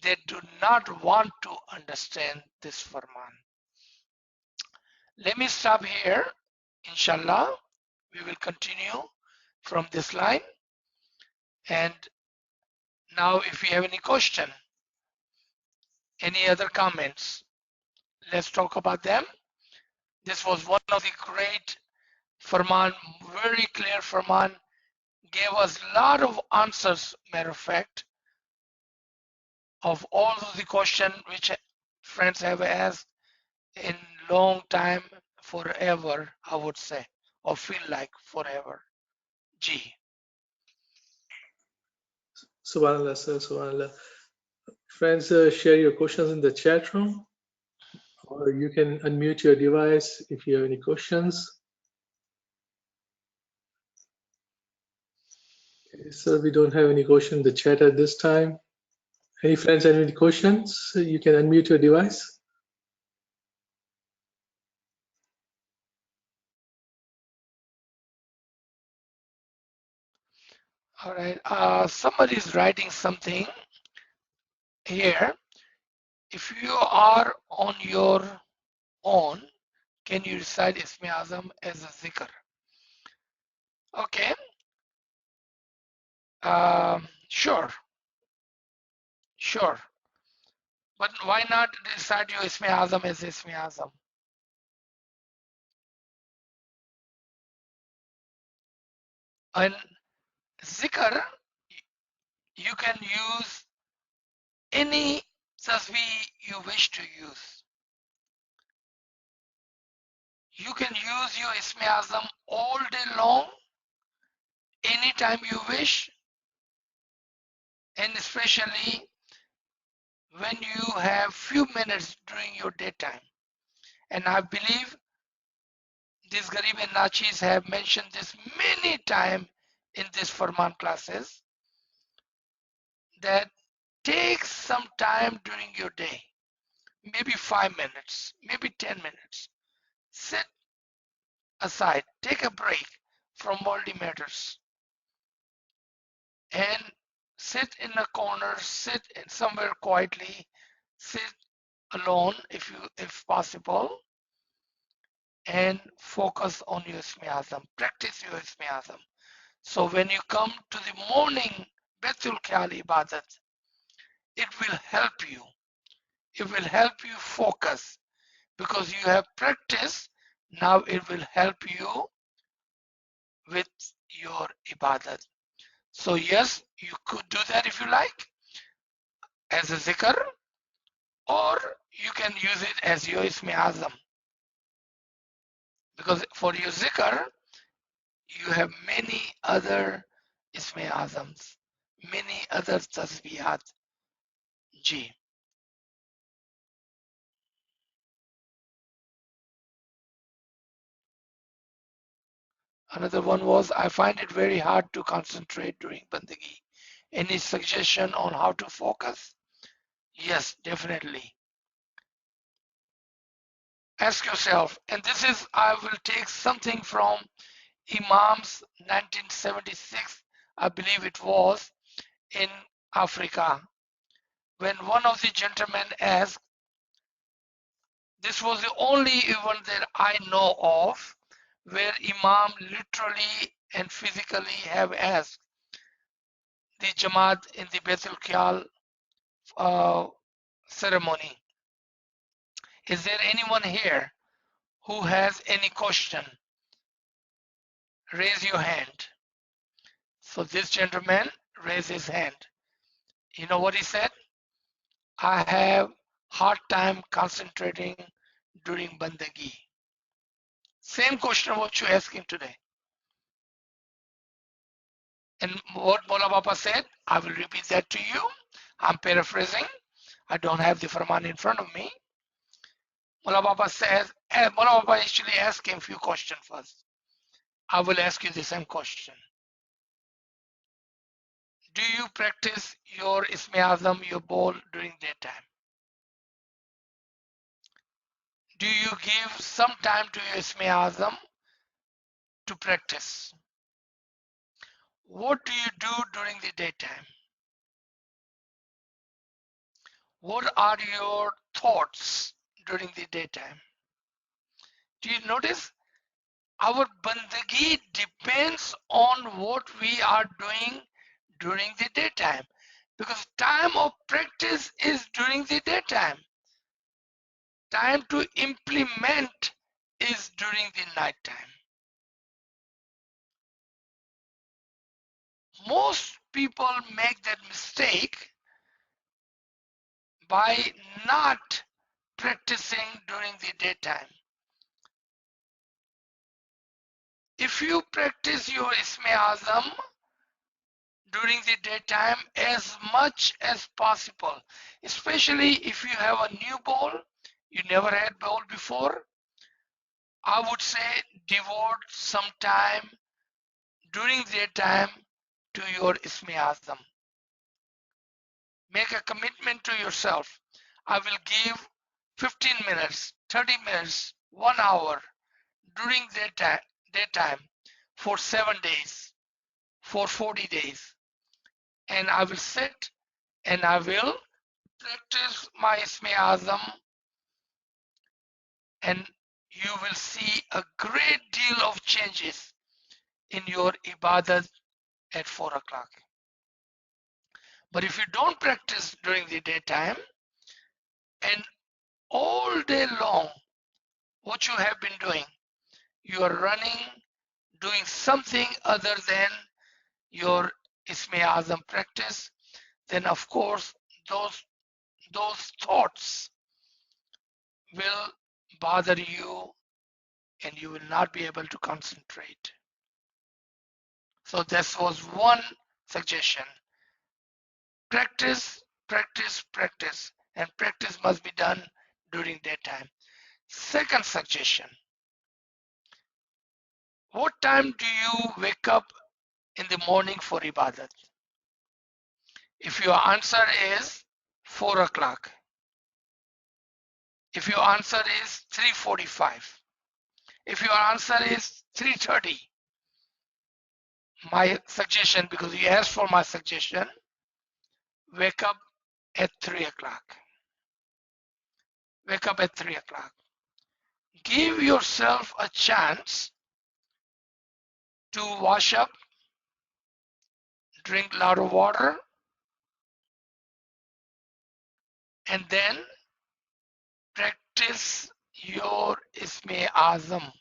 they do not want to understand this Farman. Let me stop here. Inshallah, we will continue from this line. And now if you have any question, any other comments, let's talk about them. This was one of the great Farman, very clear Farman, gave us a lot of answers, matter of fact, of all of the questions which friends have asked in long time, forever, I would say, or feel like forever. G. Subhanallah, sir, Subhanallah. Friends, share your questions in the chat room, or you can unmute your device if you have any questions. Okay, so we don't have any question in the chat at this time. Any friends have any questions? You can unmute your device. All right. Somebody is writing something here. If you are on your own, can you recite Ismi Azam as a zikr? Okay. Sure. Sure. But why not recite your Ismi Azam as Ismi Azam? And zikr, you can use any tasbih you wish to use. You can use your Ismi Azam all day long, anytime you wish, and especially when you have few minutes during your daytime. And I believe these Garib and Nachis have mentioned this many times in this Farman classes, that take some time during your day, maybe 5 minutes, maybe 10 minutes. Sit aside, take a break from worldly matters, and sit in a corner, sit in somewhere quietly, sit alone if possible, and focus on your Ismi Azam. Practice your Ismi Azam. So when you come to the morning Baitul Khayal Ibadat, it will help you. It will help you focus because you have practiced. Now it will help you with your Ibadat. So yes, you could do that if you like as a zikr, or you can use it as your Ismi Azam. Because for your zikr, you have many other Ismi Azams, many other tasbihat. G. Another one was, I find it very hard to concentrate during Bandagi. Any suggestion on how to focus? Yes, definitely. Ask yourself, and this is, I will take something from Imam's 1976, I believe it was, in Africa, when one of the gentlemen asked, this was the only event that I know of where Imam literally and physically have asked the Jamaat in the Baitul Khayal ceremony. Is there anyone here who has any question? Raise your hand. So this gentleman raised his hand. You know what he said? I have hard time concentrating during Bandagi. Same question what you asking today. And what Mola Baba said, I will repeat that to you. I'm paraphrasing. I don't have the Farman in front of me. Mola Baba says, Mola Baba actually asked him a few questions first. I will ask you the same question. Do you practice your Isme Azam, your bowl during daytime? Do you give some time to your Isme Azam to practice? What do you do during the daytime? What are your thoughts during the daytime? Do you notice our bandagi depends on what we are doing during the daytime, because time of practice is during the daytime. Time to implement is during the night time. Most people make that mistake by not practicing during the daytime. If you practice your Isme Azam during the daytime as much as possible, especially if you have a new bowl, you never had bowl before, I would say devote some time during the daytime to your Isme Azam. Make a commitment to yourself. I will give 15 minutes, 30 minutes, 1 hour during daytime for 7 days, for 40 days. And I will sit and I will practice my Isme Azam, and you will see a great deal of changes in your ibadat at 4 o'clock. But if you don't practice during the daytime and all day long, what you have been doing, you are running, doing something other than your Isme Azam practice, then of course those thoughts will bother you and you will not be able to concentrate. So this was one suggestion. Practice, practice, practice, and practice must be done during daytime. Second suggestion, what time do you wake up in the morning for ibadat? If your answer is 4 o'clock, if your answer is 3:45, if your answer is 3:30, my suggestion, because you asked for my suggestion, wake up at 3 o'clock. Wake up at 3 o'clock. Give yourself a chance to wash up, drink a lot of water, and then practice your Isme Azam.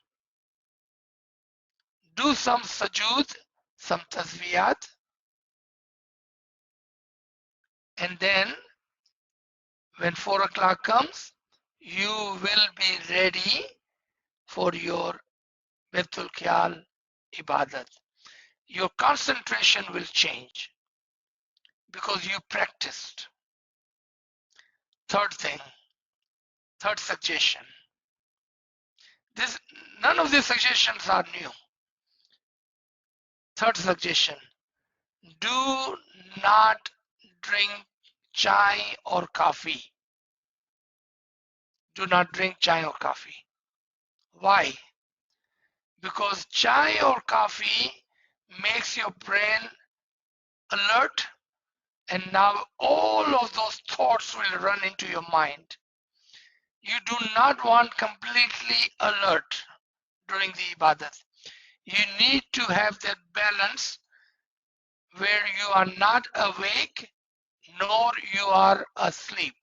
Do some sajud, some tasbiyat, and then when 4 o'clock comes, you will be ready for your Baitul Khayal ibadat. Your concentration will change because you practiced. Third thing, third suggestion. None of these suggestions are new. Third suggestion, do not drink chai or coffee. Do not drink chai or coffee. Why? Because chai or coffee makes your brain alert, and now all of those thoughts will run into your mind. You do not want completely alert during the ibadat. You need to have that balance where you are not awake nor you are asleep.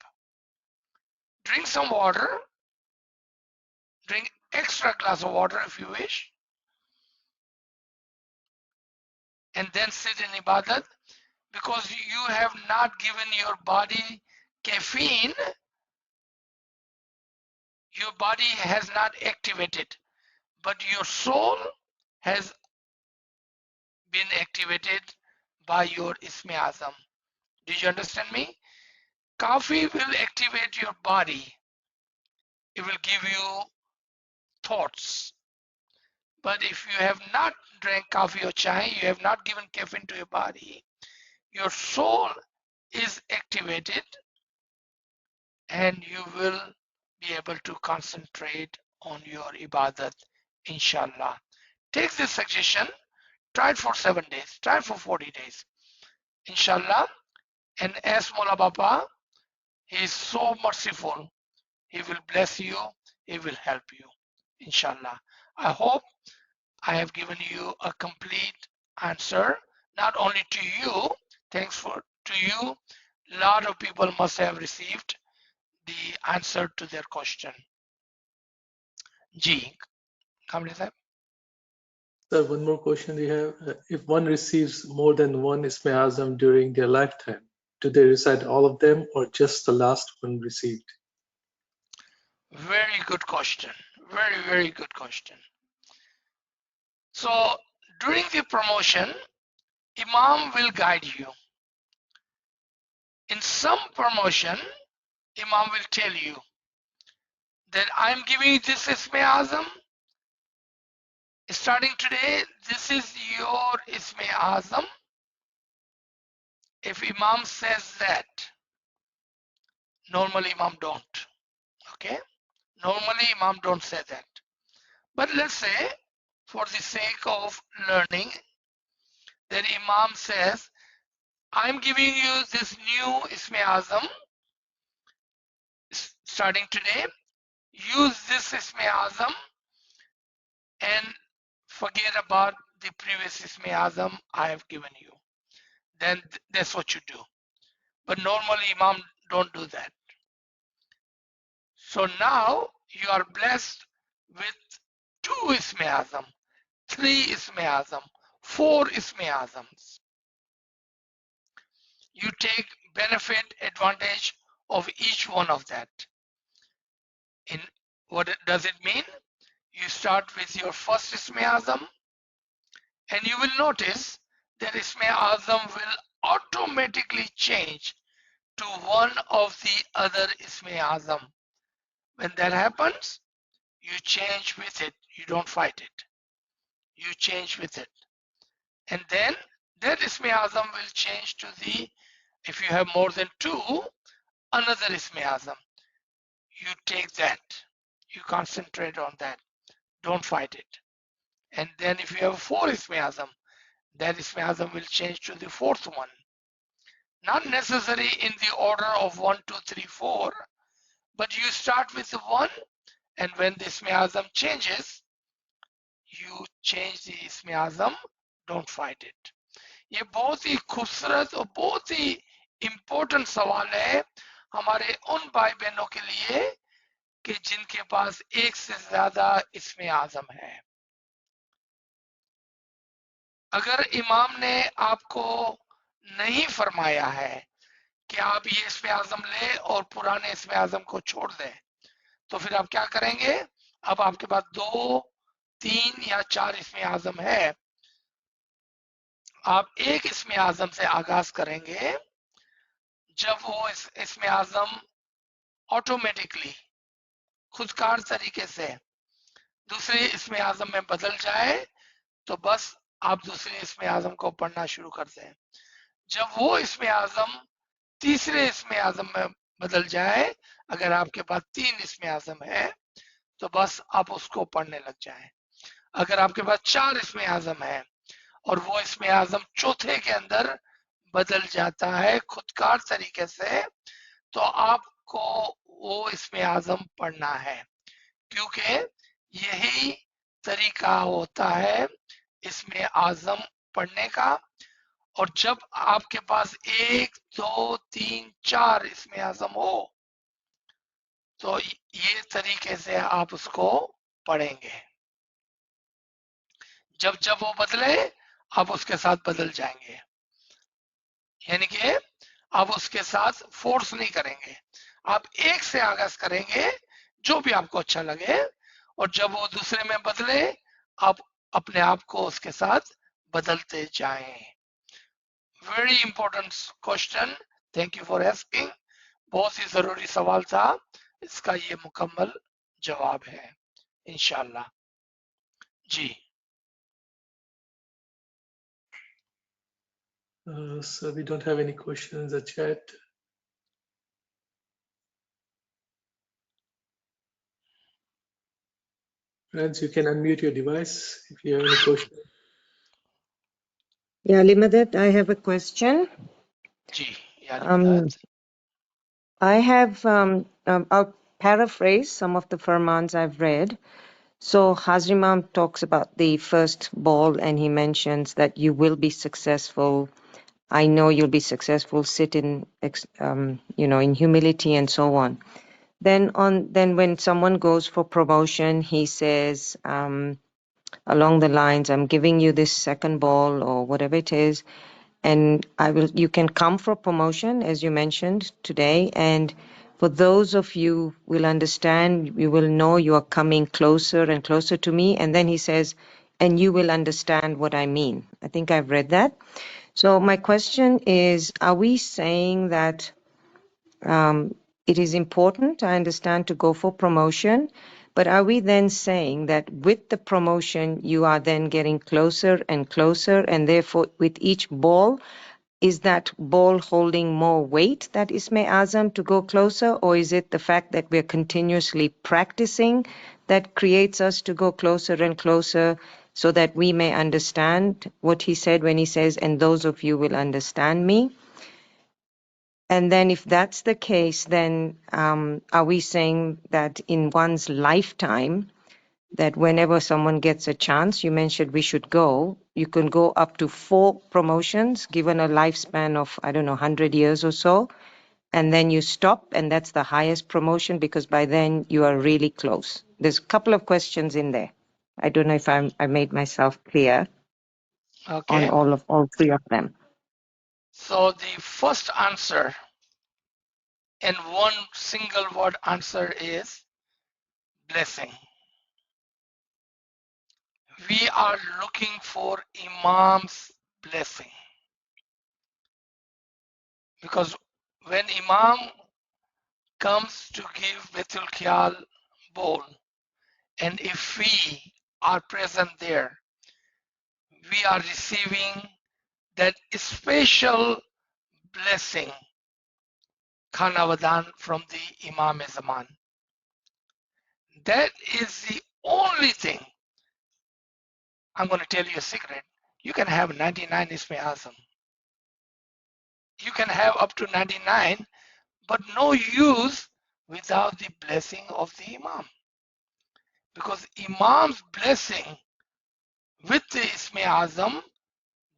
Drink some water, drink extra glass of water if you wish, and then sit in ibadat, because you have not given your body caffeine. Your body has not activated, but your soul has been activated by your Isme Azam. Did you understand me? Coffee will activate your body. It will give you thoughts. But if you have not drank coffee or chai, you have not given caffeine to your body, your soul is activated and you will be able to concentrate on your ibadat, inshallah. Take this suggestion, try it for 7 days, try it for 40 days, inshallah. And as Mola Baba, he is so merciful, he will bless you, he will help you, inshallah. I hope I have given you a complete answer, not only to you, thanks for to you, a lot of people must have received the answer to their question. Ji, Kamli sahib. Sir, one more question we have. If one receives more than one Isme Azam during their lifetime, do they recite all of them or just the last one received? Very good question. Very, very good question. So during the promotion, Imam will guide you. In some promotion, Imam will tell you that I'm giving you this Isme Azam. Starting today, this is your Isme Azam. If Imam says that, normally Imam don't. Okay? Normally Imam don't say that. But let's say, for the sake of learning, that Imam says, I'm giving you this new Isme Azam starting today. Use this Isme Azam and forget about the previous Isme Azam I have given you. Then that's what you do. But normally Imam don't do that. So now you are blessed with 2 Isme Azam, 3 Isme Azam, 4 Isme Azams. You take benefit, advantage of each one of that. In what does it mean? You start with your first Isme Azam and you will notice that Isme Azam will automatically change to one of the other Isme Azam. When that happens, you change with it. You don't fight it. You change with it. And then that Isme Azam will change to the, if you have more than 2, another Isme Azam. You take that. You concentrate on that. Don't fight it. And then if you have 4 Isme Azam, that Isme Azam will change to the 4th one. Not necessarily in the order of 1, 2, 3, 4, but you start with the 1, and when the Isme Azam changes, you change the Isme Azam, don't fight it. ये बहुत ही खूबसूरत और बहुत ही important सवाल है हमारे उन भाई बहनों के लिए कि जिनके पास एक से ज्यादा इसमें आजम है। अगर इमाम ने आपको नहीं फरमाया है कि आप ये इसमें आजम ले और पुराने इसमें आजम को छोड़ दें, तो फिर आप क्या करेंगे? अब आपके पास 2, 3 या 4 इसमें आजम है, आप एक इसमें आजम से आगाज करेंगे। जब वो इसमें आजम ऑटोमेटिकली खुदकार तरीके से दूसरे इसमें आजम में बदल जाए तो बस आप दूसरे इसमें आजम को पढ़ना शुरू कर दें। जब वो इसमें आजम तीसरे इसमें आजम में बदल जाए, अगर आपके पास 3 इसमें आजम है तो बस आप उसको पढ़ने लग जाएं। अगर आपके पास 4 इसमें आजम है और वो इसमें आजम चौथे के अंदर बदल जाता है खुदकार तरीके से, तो आपको वो इसमें आजम पढ़ना है, क्योंकि यही तरीका होता है इसमें आजम पढ़ने का। और जब आपके पास 1, 2, 3, 4 इसमें आजम हो तो ये तरीके से आप उसको पढ़ेंगे। जब जब वो बदले आप उसके साथ बदल जाएंगे, यानी कि आप उसके साथ फोर्स नहीं करेंगे, आप एक से आगाज करेंगे जो भी आपको अच्छा लगे, और जब वो दूसरे में बदले आप अपने आप को उसके साथ बदलते जाएं। Very important question, thank you for asking. बहुत ही जरूरी सवाल था, इसका ये मुकम्मल जवाब है इंशाल्लाह। जी So we don't have any questions in the chat. Friends, you can unmute your device if you have any questions. Yeah, Limadat, I have a question. Ji, yeah, Um, I have, I'll paraphrase some of the Farmans I've read. So Hazrimam talks about the first ball and he mentions that you will be successful. I know you'll be successful. Sit in, in humility and so on. Then when someone goes for promotion, he says, along the lines, I'm giving you this second ball or whatever it is, and you can come for promotion, as you mentioned today, and for those of you will understand, you will know you are coming closer and closer to me. And then he says, and you will understand what I mean. I think I've read that. So my question is, are we saying that it is important, I understand, to go for promotion, but are we then saying that with the promotion, you are then getting closer and closer, and therefore with each ball, is that ball holding more weight, that Isme Azam, to go closer, or is it the fact that we're continuously practicing that creates us to go closer and closer so that we may understand what he said when he says, and those of you will understand me? And then if that's the case, then are we saying that in one's lifetime, that whenever someone gets a chance, you mentioned we should go, you can go up to 4 promotions given a lifespan of, I don't know, 100 years or so, and then you stop, and that's the highest promotion because by then you are really close. There's a couple of questions in there. I don't know if I made myself clear on okay. all 3 of them. So the first answer in one single word answer is blessing. We are looking for Imam's blessing because when Imam comes to give Betul Khiyal bowl, and if we are present there, we are receiving that special blessing, Khanavadan from the Imam Zaman. That is the only thing. I'm going to tell you a secret. You can have 99 Isme Azam. You can have up to 99, but no use without the blessing of the Imam. Because Imam's blessing with the Isme Azam,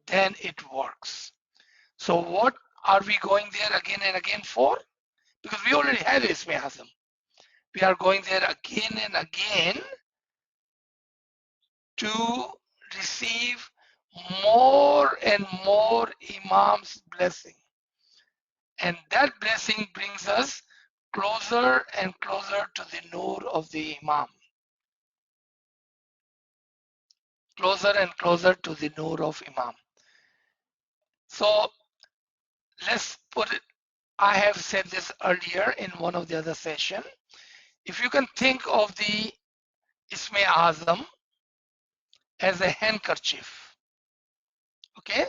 then it works. So what are we going there again and again for? Because we already have Isme Azam. We are going there again and again to receive more and more Imam's blessing. And that blessing brings us closer and closer to the Noor of the Imam. Closer and closer to the Noor of Imam. So let's put it, I have said this earlier in one of the other sessions. If you can think of the Isme Azam as a handkerchief, okay?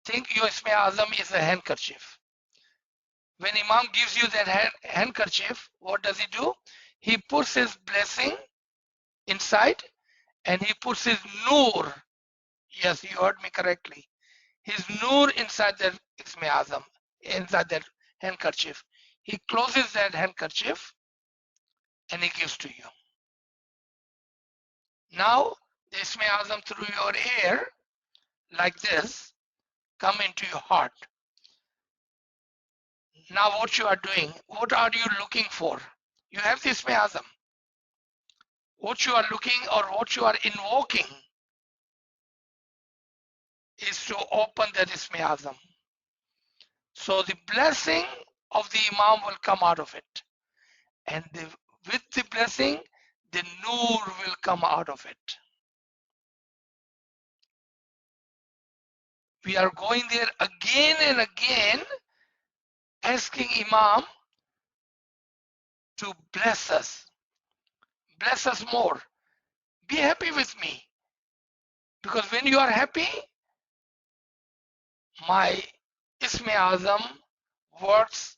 Think your Isme Azam is a handkerchief. When Imam gives you that handkerchief, what does he do? He puts his blessing inside and he puts his Noor. Yes, you heard me correctly. His Noor inside that Isme Azam, inside that handkerchief. He closes that handkerchief and he gives to you. Now, the Isme Azam through your air, like this, come into your heart. Now what you are doing, what are you looking for? You have the Isme Azam. What you are looking or what you are invoking is to open that Isme Azam. So the blessing of the Imam will come out of it. And with the blessing, the Noor will come out of it. We are going there again and again, asking Imam to bless us more. Be happy with me. Because when you are happy, my Isme Azam works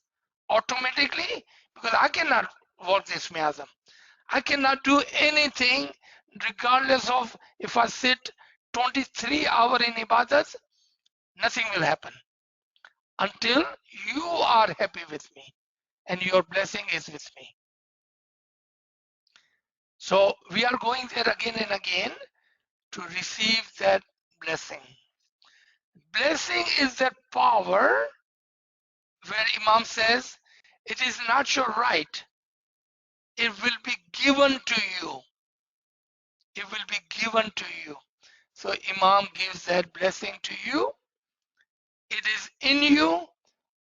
automatically, because I cannot work the Isme Azam. I cannot do anything regardless of if I sit 23 hours in ibadat, nothing will happen until you are happy with me and your blessing is with me. So we are going there again and again to receive that blessing. Blessing is that power where Imam says, it is not your right, it will be given to you. It will be given to you. So Imam gives that blessing to you. It is in you.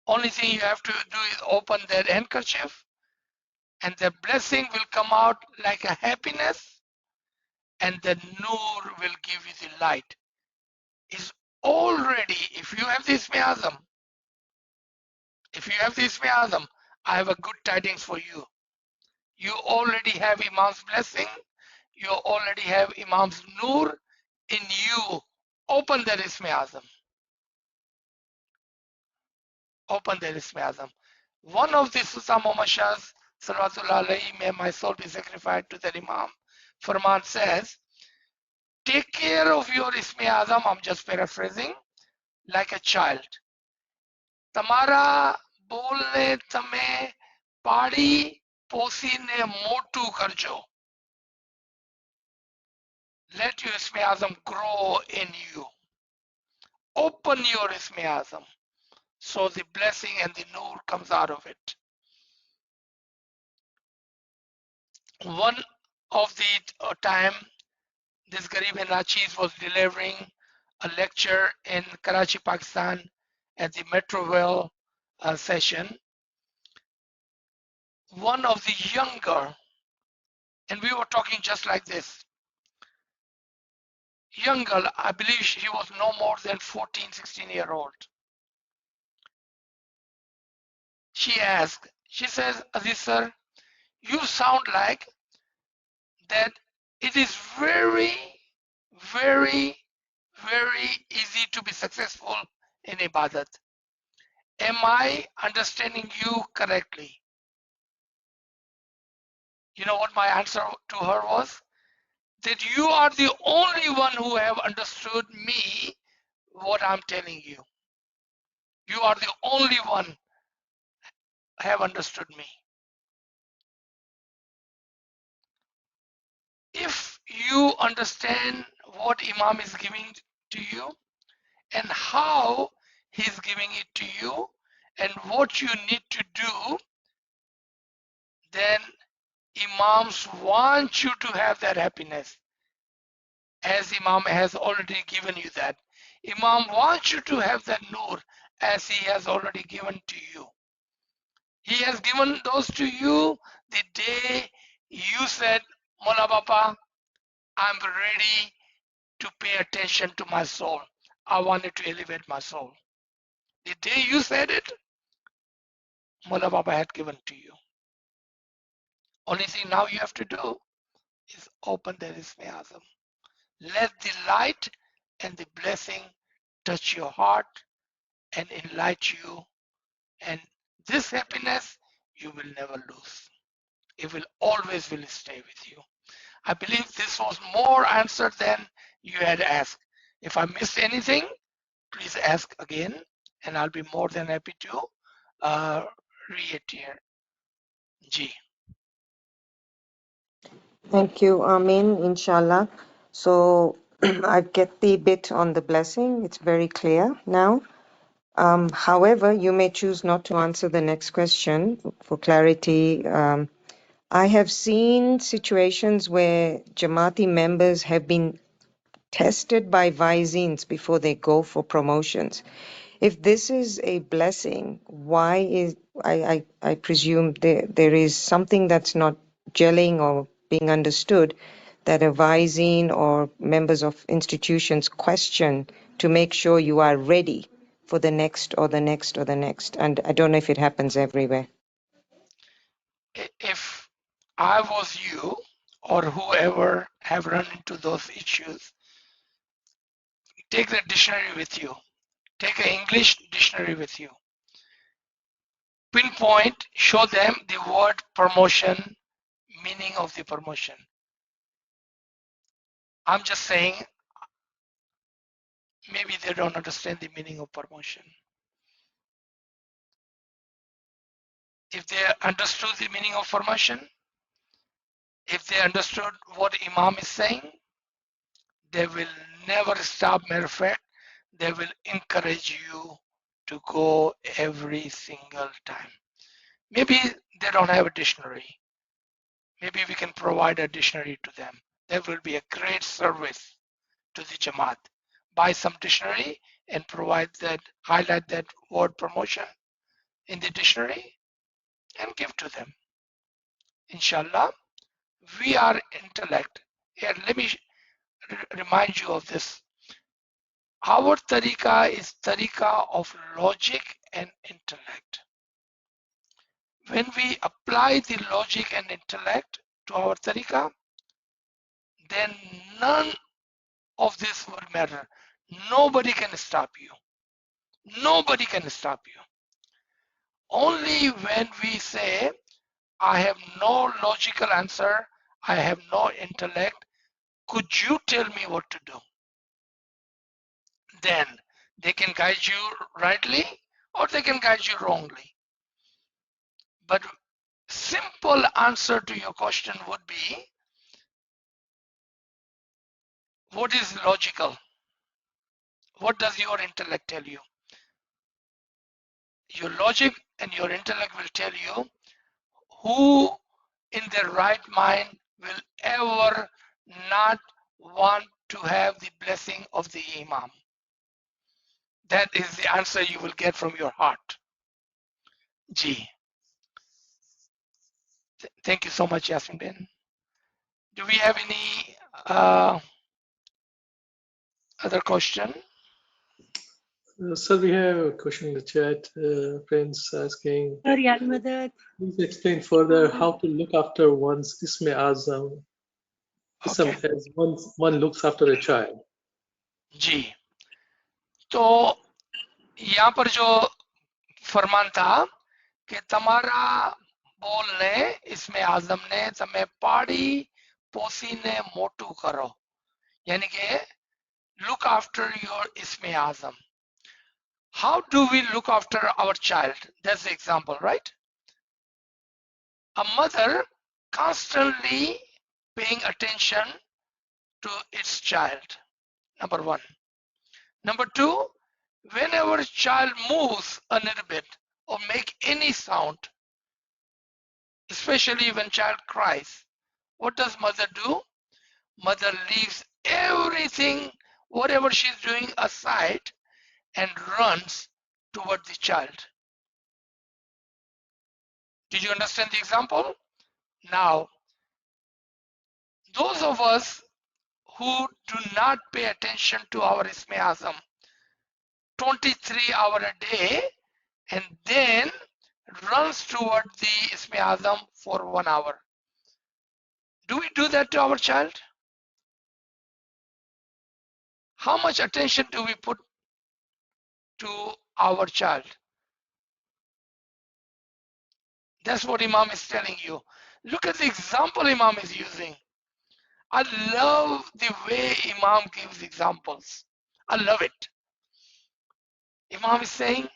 Only thing you have to do is open that handkerchief, and the blessing will come out like a happiness, and the nur will give you the light. Is already, if you have this miasm, I have a good tidings for you. You already have Imam's blessing. You already have Imam's nur in you. Open that Isme Azam. Open that Isme Azam. One of the Sultan Muhammad Shah's, Salawatullah alayhi, may my soul be sacrificed to the Imam, Farman says, take care of your Isme Azam, I'm just paraphrasing, like a child. Tamara bolne tame padi posine motu karjo. Let your Isme Azam grow in you. Open your Isme Azam, so the blessing and the nur comes out of it. One of the time, this Garib and AZIZ was delivering a lecture in Karachi, Pakistan at the Metroville session. One of the younger, and we were talking just like this, young girl, I believe she was no more than 14, 16-year-old. She asked, she says, Aziz sir, you sound like that it is very, very, very easy to be successful in ibadat. Am I understanding you correctly? You know what my answer to her was? That you are the only one who have understood me, what I'm telling you. You are the only one who have understood me. If you understand what Imam is giving to you and how he's giving it to you and what you need to do, then Imams want you to have that happiness, as Imam has already given you that. Imam wants you to have that nur, as he has already given to you. He has given those to you the day you said, Mola Baba, I'm ready to pay attention to my soul. I wanted to elevate my soul. The day you said it, Mola Baba had given to you. Only thing now you have to do is open the Isme Azam. Let the light and the blessing touch your heart and enlighten you. And this happiness you will never lose. It will always will stay with you. I believe this was more answered than you had asked. If I missed anything, please ask again, and I'll be more than happy to reiterate. G. Thank you, Amin, inshallah. So I get the bit on the blessing. It's very clear now. However, you may choose not to answer the next question for clarity. I have seen situations where Jamati members have been tested by Visines before they go for promotions. If this is a blessing, why is I presume there is something that's not gelling or being understood that a Visine or members of institutions question to make sure you are ready for the next or the next or the next. And I don't know if it happens everywhere. If I was you or whoever have run into those issues, take the dictionary with you. Take an English dictionary with you. Pinpoint, show them the word promotion, meaning of the promotion. I'm just saying, maybe they don't understand the meaning of promotion. If they understood the meaning of promotion, if they understood what Imam is saying, they will never stop. Matter of fact, they will encourage you to go every single time. Maybe they don't have a dictionary. Maybe we can provide a dictionary to them. That will be a great service to the Jamaat. Buy some dictionary and provide that, highlight that word promotion in the dictionary and give to them. Inshallah, we are intellect. Here, let me remind you of this. Our tariqah is tariqah of logic and intellect. When we apply the logic and intellect to our tariqah, then none of this will matter. Nobody can stop you. Nobody can stop you. Only when we say, I have no logical answer, I have no intellect, could you tell me what to do? Then they can guide you rightly or they can guide you wrongly. But simple answer to your question would be, what is logical? What does your intellect tell you? Your logic and your intellect will tell you who in their right mind will ever not want to have the blessing of the Imam. That is the answer you will get from your heart. G. Thank you so much, Yasmin bin. Do we have any other question? Sir, we have a question in the chat. Friends asking, please explain further how to look after one's Isme Azam Okay. as one looks after a child. जी तो यहाँ पर जो फरमान था कि तमारा बोलने इसमें आजम ने तमें पाड़ी पोसीने मोटू करो यानी कि look after your इसमें आजम. How do we look after our child? That's the example, right? A mother constantly paying attention to its child, number one. Number two, whenever a child moves a little bit or make any sound, especially when child cries, what does mother do? Mother leaves everything, whatever she's doing aside and runs toward the child. Did you understand the example? Now, those of us who do not pay attention to our Isme Azam 23 hours a day and then runs toward the Isme Azam for 1 hour. Do we do that to our child? How much attention do we put to our child? That's what Imam is telling you. Look at the example Imam is using. I love the way Imam gives examples. I love it. Imam is saying,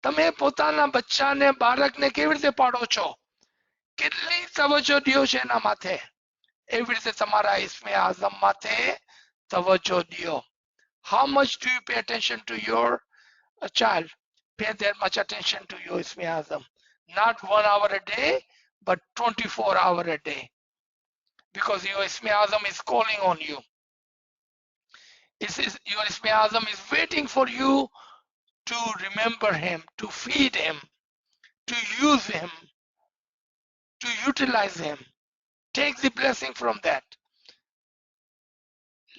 તમે પોતાના બચ્ચાને બાળકને કેવી રીતે પાડો છો કેટલી તવજ્જો દ્યો છે એના માથે એવી રીતે તમારા ઇસ્મે આઝમ માથે તવજ્જો દ્યો. How much do you pay attention to your child? Pay that much attention to your Isme Azam. Not 1 hour a day, but 24 hours a day. Because your Isme Azam is calling on you. Your Isme Azam is waiting for you to remember him, to feed him, to use him, to utilize him. Take the blessing from that.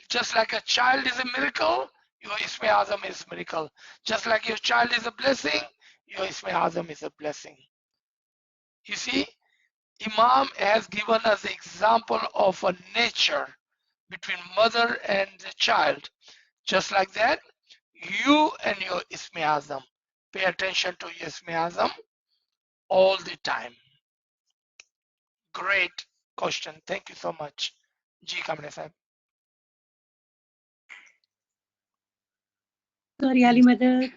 Just like a child is a miracle, your Isme Azam is a miracle. Just like your child is a blessing, your Isme Azam is a blessing. You see, Imam has given us the example of a nature between mother and the child. Just like that, you and your Isme Azam. Pay attention to your Isme Azam all the time. Great question. Thank you so much. Ji Kamle Sahib. Sorry Ali मदद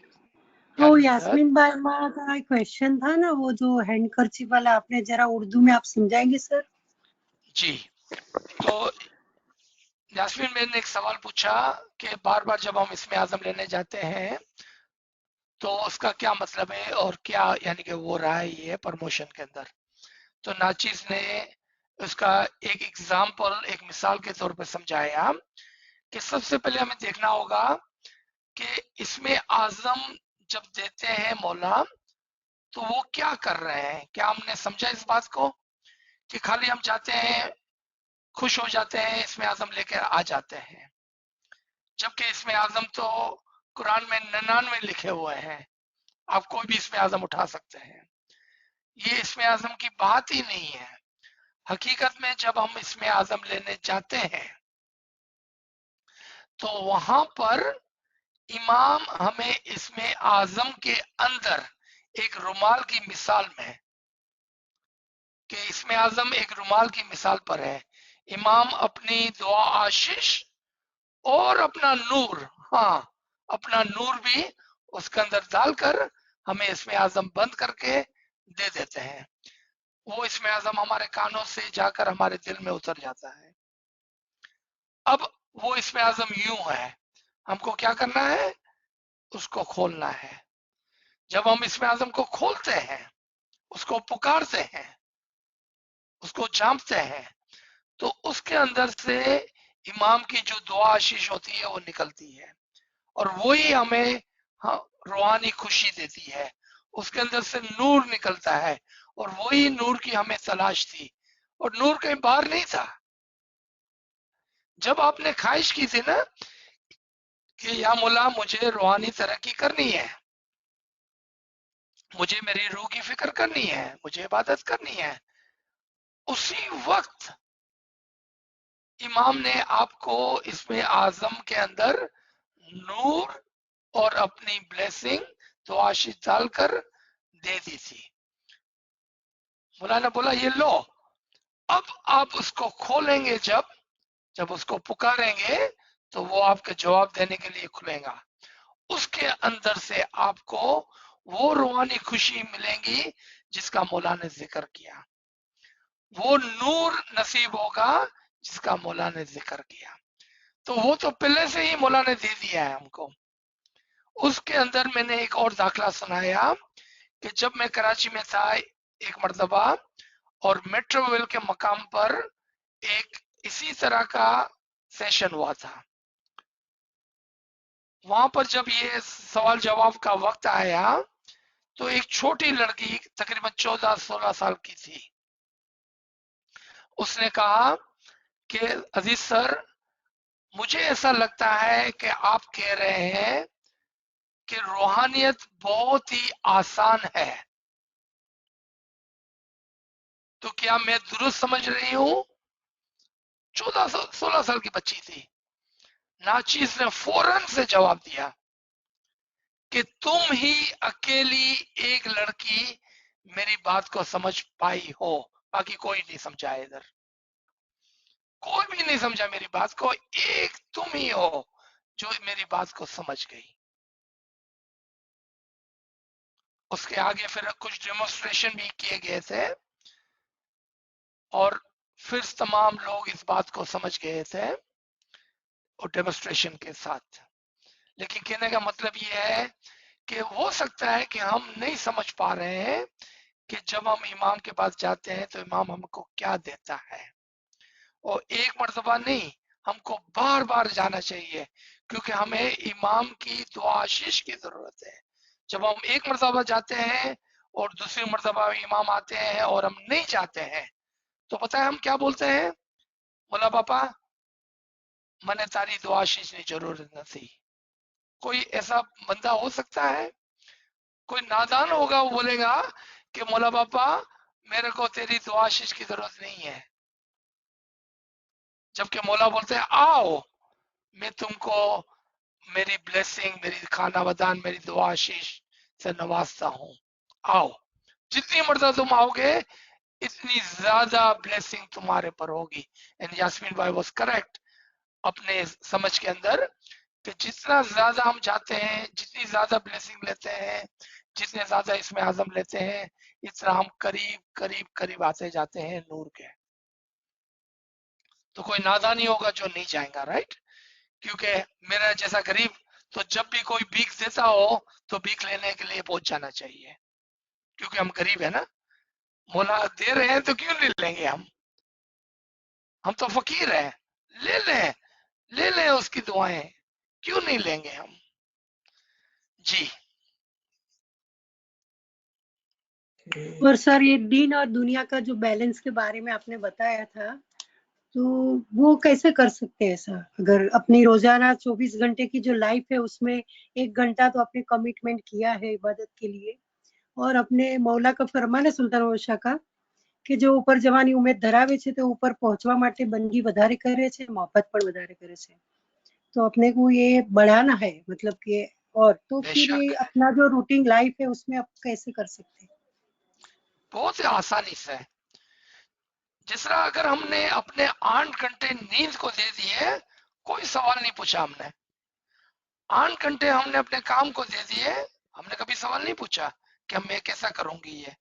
वो याली मदद। यास्मीन बारमा का question था ना, वो जो handkerchief वाला, आपने जरा उर्दू में आप समझाएंगे सर? जी, तो यास्मीन मैंने एक सवाल पूछा कि बार बार जब हम इसमें आजम लेने जाते हैं तो उसका क्या मतलब है और क्या यानी कि वो रहा है ये प्रमोशन के अंदर। तो नाचीज ने उसका एक एग्जाम्पल, एक मिसाल के तौर पर समझाया कि सबसे पहले हमें देखना होगा कि इसमें आजम जब देते हैं मौला तो वो क्या कर रहे हैं। क्या हमने समझा इस बात को कि खाली हम जाते हैं, खुश हो जाते हैं, इसमें आजम लेकर आ जाते हैं, जबकि इसमें आजम तो कुरान में 99 लिखे हुए हैं, आप कोई भी इसमें आजम उठा सकते हैं। ये इसमें आजम की बात ही नहीं है। हकीकत में जब हम इसमें आजम लेने जाते हैं तो वहां पर इमाम हमें इसमें आजम के अंदर एक रुमाल की मिसाल में, कि इसमें आजम एक रुमाल की मिसाल पर है, इमाम अपनी दुआ आशीष और अपना नूर, हाँ अपना नूर भी उसके अंदर डालकर हमें इसमें आजम बंद करके दे देते हैं। वो इसमें आजम हमारे कानों से जाकर हमारे दिल में उतर जाता है। अब वो इसमें आजम यूं है, हमको क्या करना है, उसको खोलना है। जब हम इसमें आजम को खोलते हैं, उसको पुकारते हैं, उसको झांपते हैं, तो उसके अंदर से इमाम की जो दुआ आशीष होती है वो निकलती है और वही हमें रूहानी खुशी देती है। उसके अंदर से नूर निकलता है और वही नूर की हमें तलाश थी और नूर कहीं बाहर नहीं था। जब आपने ख्वाहिश की थी ना कि या मौला मुझे रूहानी तरक्की करनी है, मुझे मेरी रूह की फिक्र करनी है, मुझे इबादत करनी है, उसी वक्त इमाम ने आपको इसमें आजम के अंदर नूर और अपनी ब्लेसिंग तो आशीष डालकर दे दी थी। मौलाना बोला ये लो, अब आप उसको खोलेंगे, जब उसको पुकारेंगे तो वो आपके जवाब देने के लिए खुलेगा। उसके अंदर से आपको वो रूहानी खुशी मिलेगी जिसका मौला ने जिक्र किया, वो नूर नसीब होगा जिसका मौला ने जिक्र किया। तो वो तो पहले से ही मौला ने दे दिया है हमको। उसके अंदर मैंने एक और दाखला सुनाया कि जब मैं कराची में था एक मर्तबा और मेट्रो रेल के मकाम पर एक इसी तरह का सेशन हुआ था। वहां पर जब ये सवाल जवाब का वक्त आया तो एक छोटी लड़की तकरीबन 14-16 साल की थी। उसने कहा कि अजीज सर, मुझे ऐसा लगता है कि आप कह रहे हैं कि रूहानियत बहुत ही आसान है, तो क्या मैं दुरुस्त समझ रही हूं? 14-16 साल की बच्ची थी। नाचीज ने फौरन से जवाब दिया कि तुम ही अकेली एक लड़की मेरी बात को समझ पाई हो, बाकी कोई नहीं समझा। इधर कोई भी नहीं समझा मेरी बात को, एक तुम ही हो जो मेरी बात को समझ गई। उसके आगे फिर कुछ डेमोन्स्ट्रेशन भी किए गए थे और फिर तमाम लोग इस बात को समझ गए थे और डेमोन्स्ट्रेशन के साथ। लेकिन कहने का मतलब ये है कि हो सकता है कि हम नहीं समझ पा रहे हैं कि जब हम इमाम के पास जाते हैं तो इमाम हमको क्या देता है। और एक मर्तबा नहीं, हमको बार बार जाना चाहिए, क्योंकि हमें इमाम की दुआ आशीष की जरूरत है। जब हम एक मर्तबा जाते हैं और दूसरी मर्तबा इमाम आते हैं और हम नहीं जाते हैं तो पता है हम क्या बोलते हैं, बोला पापा मैंने तारी दुआ आशीष की जरूरत नहीं। कोई ऐसा बंदा हो सकता है, कोई नादान होगा, वो बोलेगा कि मौला पापा मेरे को तेरी दुआ आशीष की जरूरत नहीं है, जबकि मौला बोलते हैं आओ मैं तुमको मेरी ब्लेसिंग, मेरी खाना वदान, मेरी दुआ आशीष से नवाजता हूँ। आओ, जितनी मर्तबा तुम आओगे इतनी ज्यादा ब्लेसिंग तुम्हारे पर होगी। एंड यास्मीन भाई वाज करेक्ट अपने समझ के अंदर कि जितना ज्यादा हम जाते हैं, जितनी ज्यादा ब्लेसिंग लेते हैं, जितने ज्यादा इसमें आजम लेते हैं, इतना हम करीब करीब करीब आते जाते हैं नूर के। तो कोई नादानी होगा जो नहीं जाएगा, राइट? क्योंकि मेरा जैसा गरीब तो जब भी कोई भीख देता हो तो भीख लेने के लिए पहुंच जाना चाहिए, क्योंकि हम गरीब है ना। मौला दे रहे हैं तो क्यों नहीं लेंगे हम तो फकीर हैं। ले लें उसकी दुआएं, क्यों नहीं लेंगे हम? जी। और सर ये दीन और दुनिया का जो बैलेंस के बारे में आपने बताया था, तो वो कैसे कर सकते हैं सर? अगर अपनी रोजाना 24 घंटे की जो लाइफ है उसमें 1 घंटा तो आपने कमिटमेंट किया है इबादत के लिए, और अपने मौला का फरमान है सुल्तान बादशाह का કે જો ઉપર જવાની ઉમેદ ધરાવે છે તો ઉપર પહોંચવા માટે બંદગી વધારે કરે છે, મોહબ્બત પણ વધારે કરે છે। तो अपने को ये बढ़ाना है, मतलब कि और तो फिर ये बेशक अपना जो रूटीन लाइफ है उसमें आप कैसे कर सकते हैं? बहुत ही आसानी से, जिस तरह अगर हमने अपने 8 घंटे नींद को दे दिए, कोई सवाल नहीं पूछा हमने। 8 घंटे हमने अपने काम को दे दिए, हमने कभी सवाल नहीं पूछा कि मैं कैसा करूंगी ये,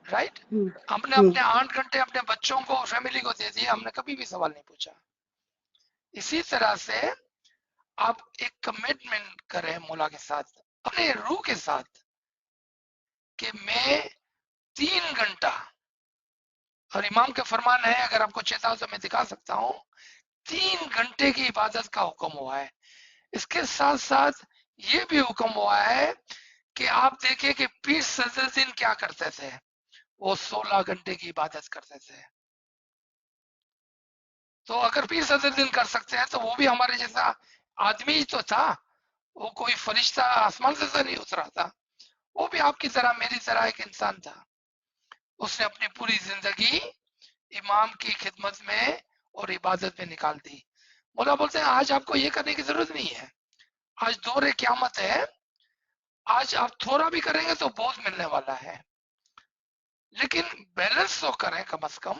राइट? हमने अपने 8 घंटे अपने बच्चों को, फैमिली को दे दिए, हमने कभी भी सवाल नहीं पूछा। इसी तरह से आप एक कमिटमेंट करें मौला के साथ, अपने रूह के साथ, कि मैं 3 घंटा, और इमाम का फरमान है, अगर आपको चेता हो तो मैं दिखा सकता हूँ, 3 घंटे की इबादत का हुक्म हुआ है। इसके साथ साथ ये भी हुक्म हुआ है कि आप देखिए कि पीर सदरुद्दीन क्या करते थे, वो 16 घंटे की इबादत करते थे। तो अगर पीर सदरुद्दीन कर सकते हैं तो वो भी हमारे जैसा आदमी ही तो था, वो कोई फरिश्ता आसमान से तो नहीं उतरा था, वो भी आपकी तरह मेरी तरह एक इंसान था। उसने अपनी पूरी जिंदगी इमाम की खिदमत में और इबादत में निकाल दी। मौला बोलते हैं आज आपको ये करने की जरूरत नहीं है, आज दौर क़यामत है, आज आप थोड़ा भी करेंगे तो बहुत मिलने वाला है, लेकिन बैलेंस तो करें कम से कम।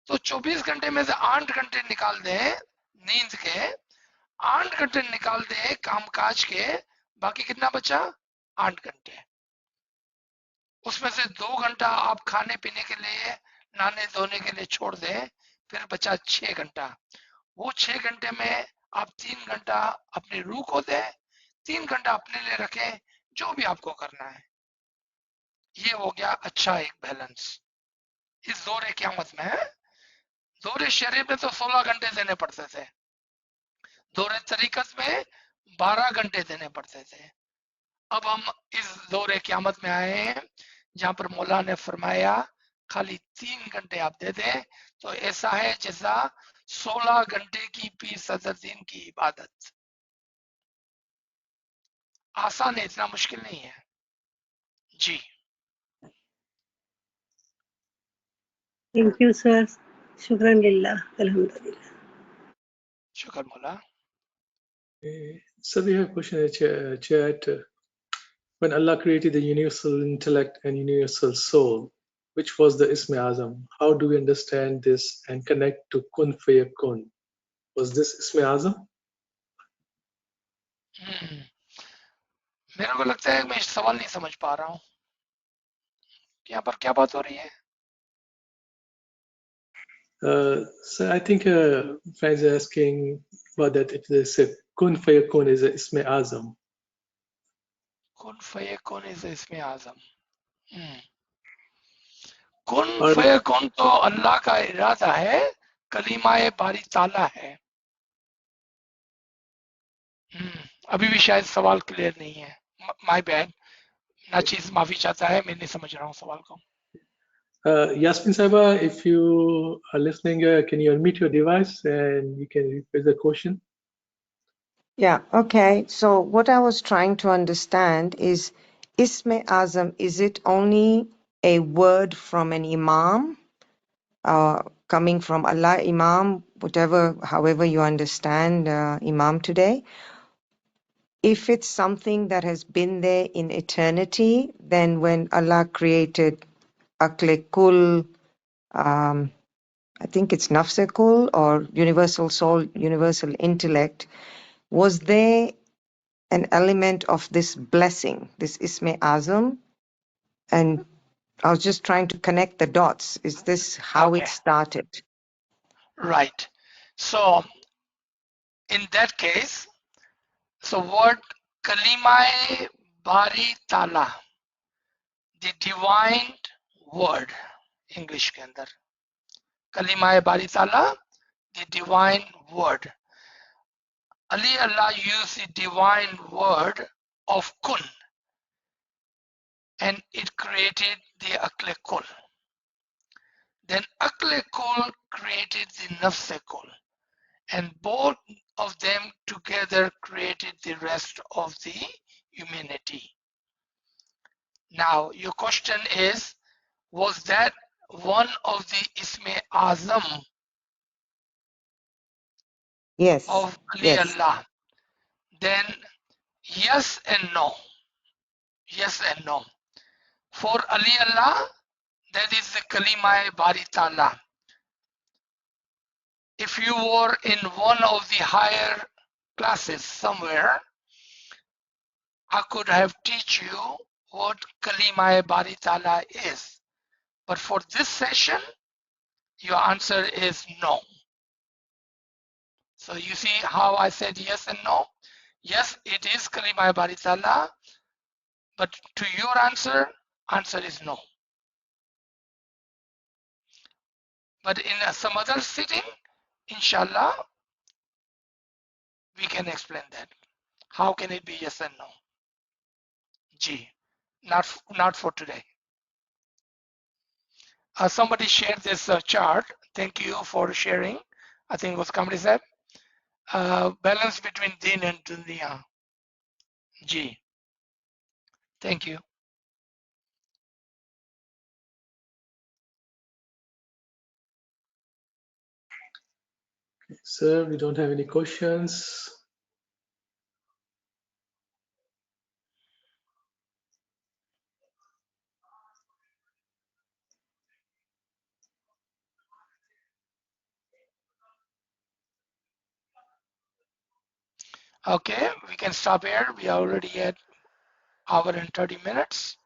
तो 24 घंटे में से 8 घंटे निकाल दें नींद के, 8 घंटे निकाल दें कामकाज के, बाकी कितना बचा? 8 घंटे। उसमें से 2 घंटा आप खाने पीने के लिए, नहाने धोने के लिए छोड़ दें, फिर बचा 6 घंटा। वो 6 घंटे में आप 3 घंटा अपनी रूह को दें, 3 घंटा अपने लिए रखें, जो भी आपको करना है। ये हो गया अच्छा एक बैलेंस इस दौर क़यामत में। दौर शरीफ में तो 16 घंटे देने पड़ते थे, दौर तरीकत में 12 घंटे देने पड़ते थे। अब हम इस दौर क़यामत में आए हैं जहां पर मौला ने फरमाया खाली 3 घंटे आप दे दें, तो ऐसा है जैसा 16 घंटे की पीर सदरुद्दीन की इबादत। आसान है, इतना मुश्किल नहीं है जी। थैंक यू सर, शुक्रान लिल्लाह, अल्हम्दुलिल्लाह। शुक्र मौला। So we have a question in the chat. When Allah created the universal intellect and universal soul, which was the Ism Azam? How do we understand this and connect to Kun Fayakun? Was this Ism Azam? मेरे को लगता है मैं सवाल नहीं समझ पा रहा हूँ, यहाँ पर क्या बात हो रही है? So I think friends are asking about that if they say Kun Fayakun is a Ism Azam. कुन फयकुन इज इसमें आजम। कुन और फयकुन तो अल्लाह का इरादा है, कलीमाए बारी ताला है। अभी भी शायद सवाल क्लियर नहीं है, माय बैड। नाचीज माफी चाहता है, मैं नहीं समझ रहा हूँ सवाल को। Yasmin Saiba, if you are listening, can you unmute your device and you can rephrase the question? Yeah, okay. So what I was trying to understand is Isme Azam, is it only a word from an imam? coming from Allah, Imam, however you understand Imam today. If it's something that has been there in eternity, then when Allah created Akle Kul, I think it's Nafse Kul or universal soul, universal intellect, was there an element of this blessing, this Isme Azam? And I was just trying to connect the dots. Is this how it Okay, started? right. So in that case, so word Kalimai Bari Tala, the divine word, English के अंदर Kalimai Bari Tala, the divine word. Ali Allah used the divine word of kun and it created the Akle Kul. Then Akle Kul created the Nafse Kul, and both of them together created the rest of the humanity. Now, your question is, was that one of the Isme Azam Yes, of Ali yes. Allah? Then yes and no. Yes and no. For Ali Allah, that is the Kalimai Bari Ta'ala. If you were in one of the higher classes somewhere, I could have teach you what Kalimai Bari Ta'ala is. But for this session, your answer is no. So you see how I said yes and no? Yes, it is Kalimai Bari Ta'ala, but to your answer is no. But in some other sitting, inshallah, we can explain that. How can it be yes and no? G, not for today. Somebody shared this chart. Thank you for sharing. I think it was Kamri Sahib. Balance between din and dunya. G. Thank you. Sir, we don't have any questions. Okay, we can stop here. We are already at hour and 30 minutes.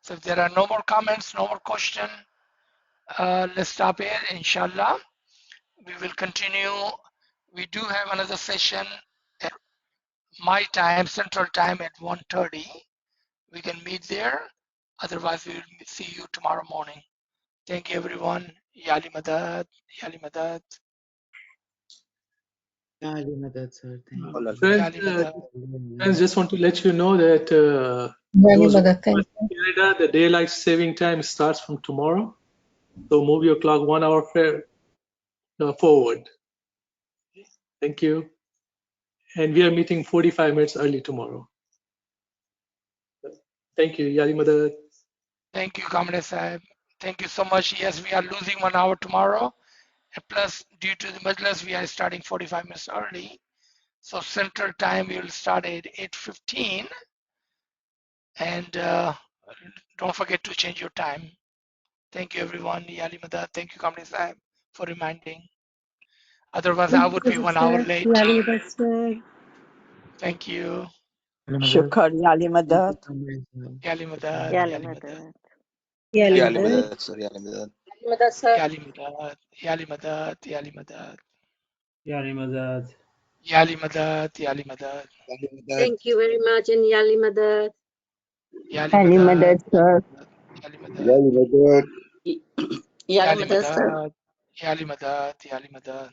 So if there are no more comments, no more question, let's stop here, inshallah. We will continue. We do have another session at my time, central time at 1:30. We can meet there. Otherwise, we will see you tomorrow morning. Thank you, everyone. Yali Madad, Yali Madad, Ali Madad, sir. Thank you. Friends, Yali Madad. friends, just want to let you know that Yani those who Madad, are thank in Canada, the daylight saving time starts from tomorrow. So move your clock 1 hour forward. Thank you. And we are meeting 45 minutes early tomorrow. Thank you. Yali Madad. Thank you, Kamle Sahib. Thank you so much. Yes, we are losing 1 hour tomorrow. And plus, due to the Majlis, we are starting 45 minutes early. So central time, we will start at 8:15. And don't forget to change your time. Thank you, everyone. Yali Madad. Thank you, Kamle Sahib, for reminding. Otherwise, I would be 1 hour you, late. Yani Madad, sir. Thank you. Ali Madad. Shukar Yali Thank you Madad. so much, sir. Yali Madad, Yali Yali Madad, Madad. Yani Yali يا Madad. Madad, لمداد سر يا لمداد Madad, sir. Yali Madad, Yali Madad, Yali Madad, Yani Madad. Yali Madad, Yali Madad, يا لمداد Thank you very much, and Yali Madad. Yali Ali Madad, Madad, sir. Yali يا Madad, لمداد Yali Yali Madad, sir. Madad, Yali Madad, Yali Madad.